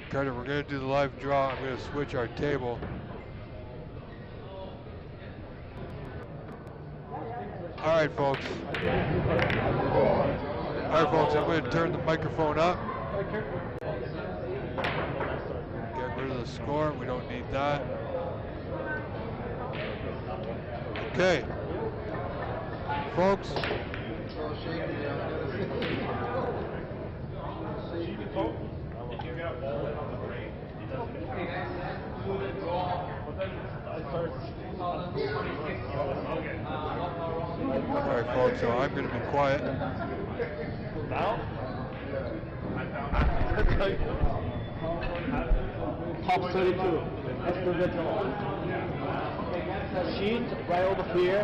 Carter. We're going to do the live draw. I'm going to switch our table. All right, folks. All right, folks, I'm going to turn the microphone up. Get rid of the score. We don't need that. Okay. Folks. All right, folks, so I'm going to be quiet. Now? Top 32. That's the original. Sheet right over here.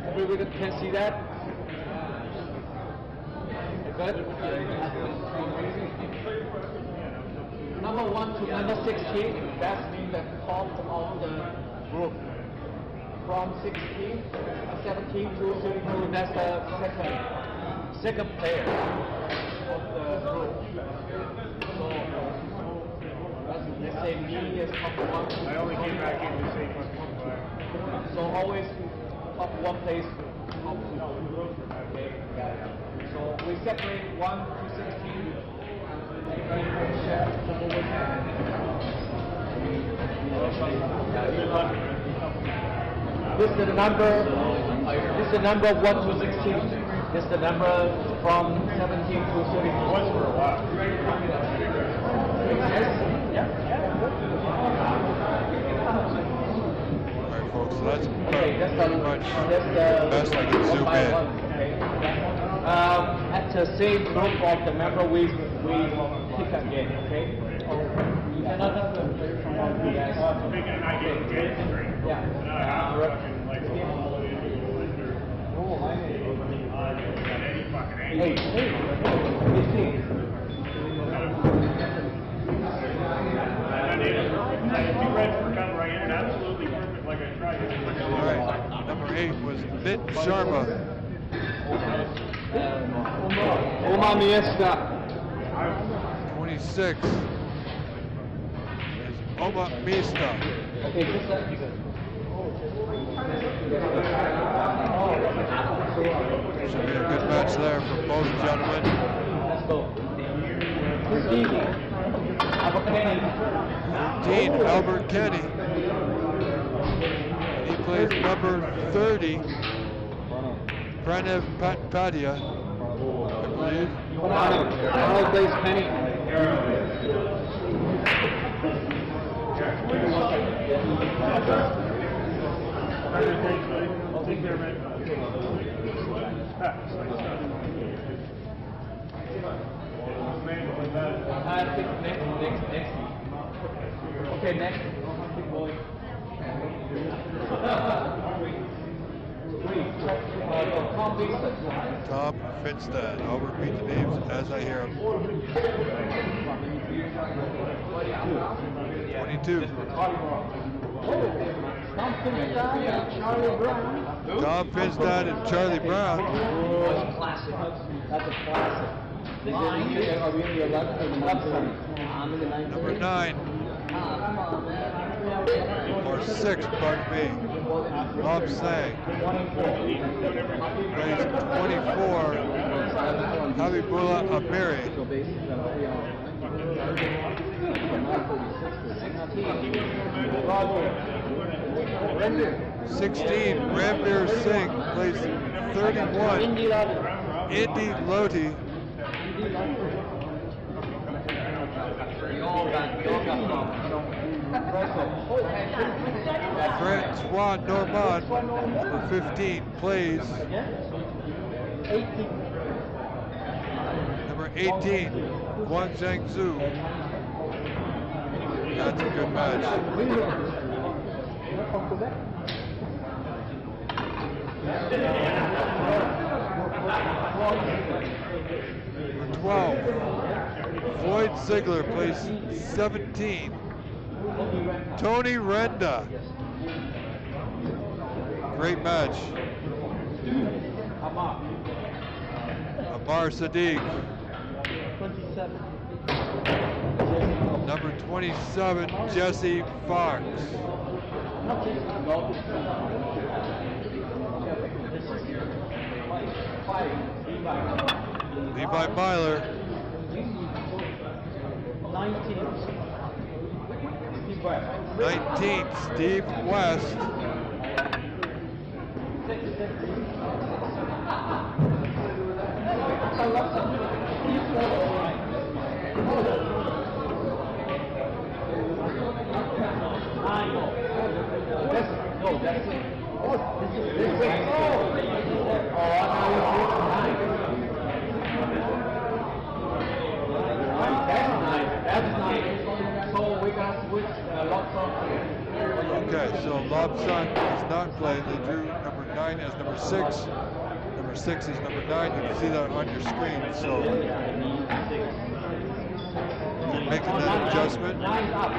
Everybody can see that? Good? Number 1 to number 16, that means the top of the group. From 16, 17 to 32, that's the second player of the group. So, let's say me is top 1. I only came back in to say fucking. So always top 1 plays top 2. Okay. So we separate 1 to 16. This is the number. This is the number 1 to 16. This is the number from 17 to 32. Once for a while. All right, folks, so that's That's pretty much the best I can zoom in. At the same group of the member, we pick again, okay? You cannot have them. Yes. Speaking of not getting dead straight. Yeah. And I have fucking like all the individuals in there. At any fucking angle. I did it. I had 2 reds for cover. I hit it absolutely perfect like I tried. All right, number 8 was Mit Sharma. Oma Miesta. 26 is Oma Mista. Okay, just let me go. Should be a good match there for both gentlemen. Let's go. This is easy. Albert Kenny. 13, Albert Kenny. He plays number 30, Pranav Patpadia, I believe. Arnold plays Penny. I'll take care of it. Next. Okay, next. Keep going. 3. Tom Finstad. I'll repeat the names as I hear them. 22. Tom Finstad and Charlie Brown. Classic. That's a classic. Number 9. Or 6, pardon me. Bob Sang. Plays 24. Habibullah Amiri. 16, Ranbir Singh plays 31. Indy Loti. Francois Normand for 15 plays. Number 18, Guan Zhangzhou. That's a good match. 12, Floyd Ziegler plays 17. Tony Renda. Great match. Amar Sadiq. 27. Number 27, Jesse Fox. Levi Myler. 19th, Steve West. Okay, so Lobson is not playing. They drew number 9 as number 6. Number 6 is number 9. You can see that on your screen. So they're making that adjustment. White out.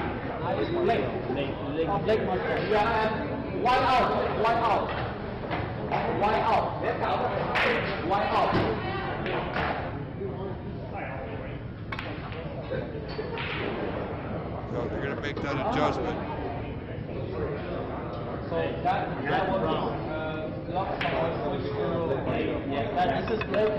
So they're going to make that adjustment. So that one lock switch to this is left.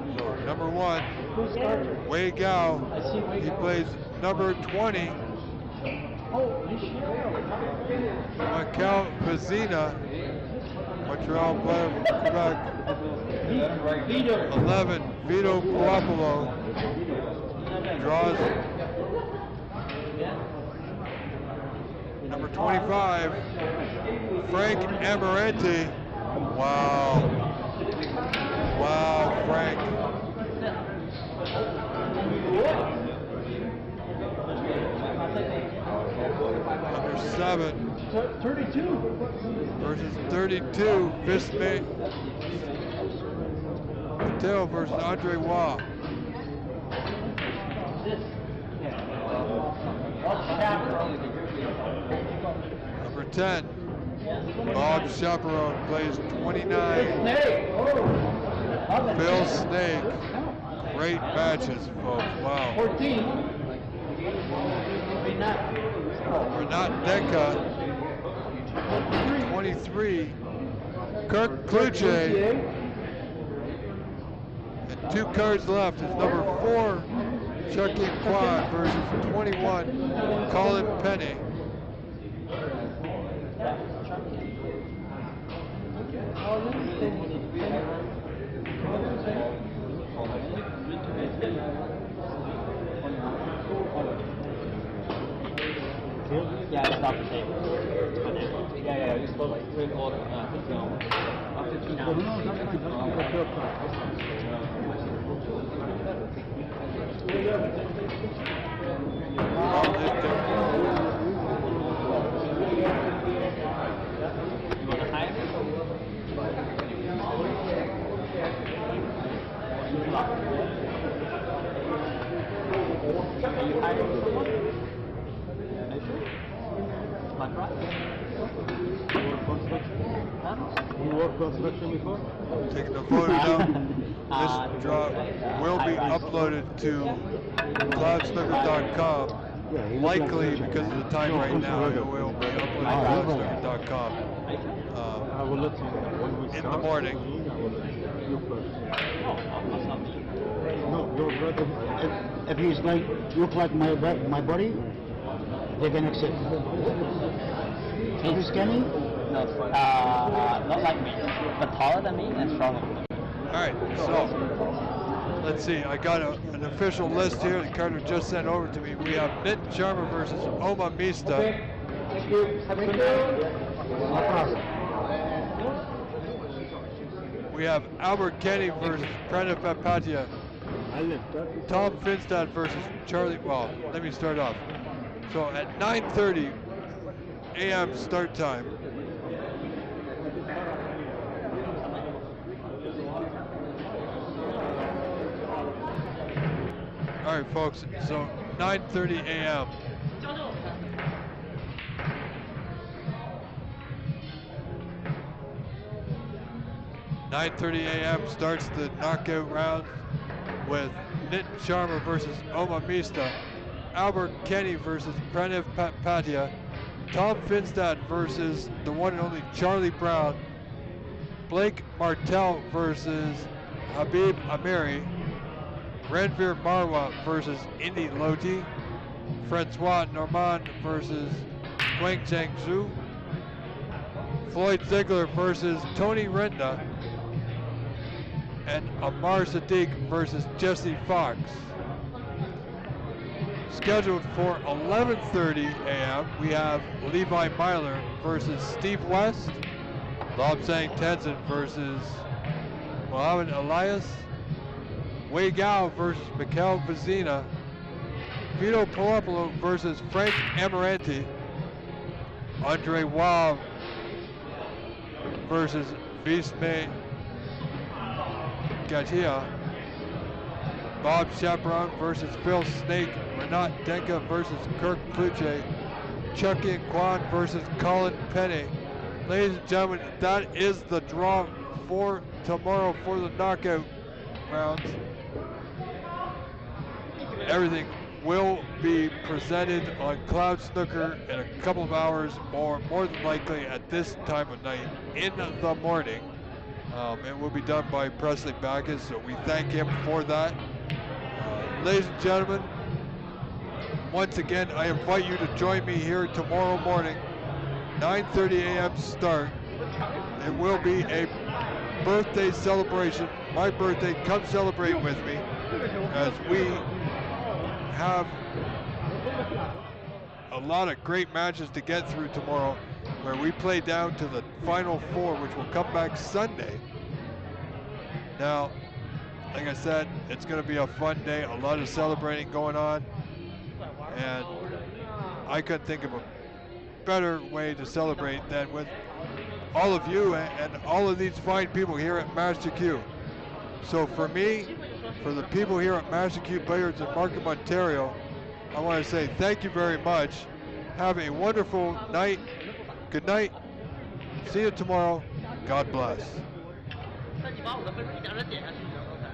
So number 1, Wei Gao. He plays number 20. Michael Vizina, Montreal player from Quebec. 11, Vito Guapolo. Draws. Number 25, Frank Amarante. Wow, Frank. Number 7. 32 versus 32, Fistmate Patel versus Andre Waugh. Number 10, Bob Chaperone plays 29. Phil Snake. Great matches, folks. Wow. 14. Renat Denka. 23, Kirk Kluche. And 2 cards left is number 4, Chucky Quad versus 21, Colin Penny. Yeah, it's not the same. Yeah, you're supposed to put all after 2 hours. You want to hide? Are you hiding someone? My price? You worked construction before? Taking the photo down. This drop will be uploaded to cloudsnooker.com. Likely, because of the time right now, it will be uploaded to cloudsnooker.com I will let you know when we in start. the morning. You first. No, your brother. If he's like look like my body, they can accept. Are you scanning? No, not like me, but taller than me and stronger than me. All right, so let's see, I got an official list here that Carter just sent over to me. We have Nitin Sharma versus Oma Mista. Okay. Thank you. Have a good day. No problem. We have Albert Kenny versus Pranav Papatia. Tom Finstad versus Charlie. Well, let me start off. So at 9:30 a.m. start time. All right, folks. So 9:30 a.m. 9:30 a.m. starts the knockout round with Nitin Sharma versus Oma Mista, Albert Kenny versus Pranav Papatia, Tom Finstad versus the one and only Charlie Brown, Blake Martel versus Habib Amiri, Ranveer Marwa versus Indy Loti, Francois Normand versus Guangzhang Zhu, Floyd Ziegler versus Tony Renda, and Amar Sadiq versus Jesse Fox. Scheduled for 11:30 a.m. we have Levi Myler versus Steve West, Lobsang Tenzin versus Mohamed Elias, Wei Gao versus Mikhail Vizina, Vito Polopolo versus Frank Amaranti, Andre Wav versus Visme Gatia, Bob Chaperon versus Phil Snake, Renat Denka versus Kirk Kluche, Chucky and Kwan versus Colin Penny. Ladies and gentlemen, that is the draw for tomorrow for the knockout rounds. Everything will be presented on Cloud Snooker in a couple of hours, or more than likely at this time of night in the morning. It will be done by Presley Backus, so we thank him for that. Ladies and gentlemen, once again, I invite you to join me here tomorrow morning, 9:30 a.m. start. It will be a birthday celebration. My birthday, come celebrate with me, as we have a lot of great matches to get through tomorrow, where we play down to the final four, which will come back Sunday. Now, like I said, it's going to be a fun day, a lot of celebrating going on, and I couldn't think of a better way to celebrate than with all of you and all of these fine people here at Master Q. So for me, for the people here at Master Q Billiards in Markham, Ontario, I want to say thank you very much. Have a wonderful night. Good night. See you tomorrow. God bless. 那你把我的分数一点点点下去，然后再。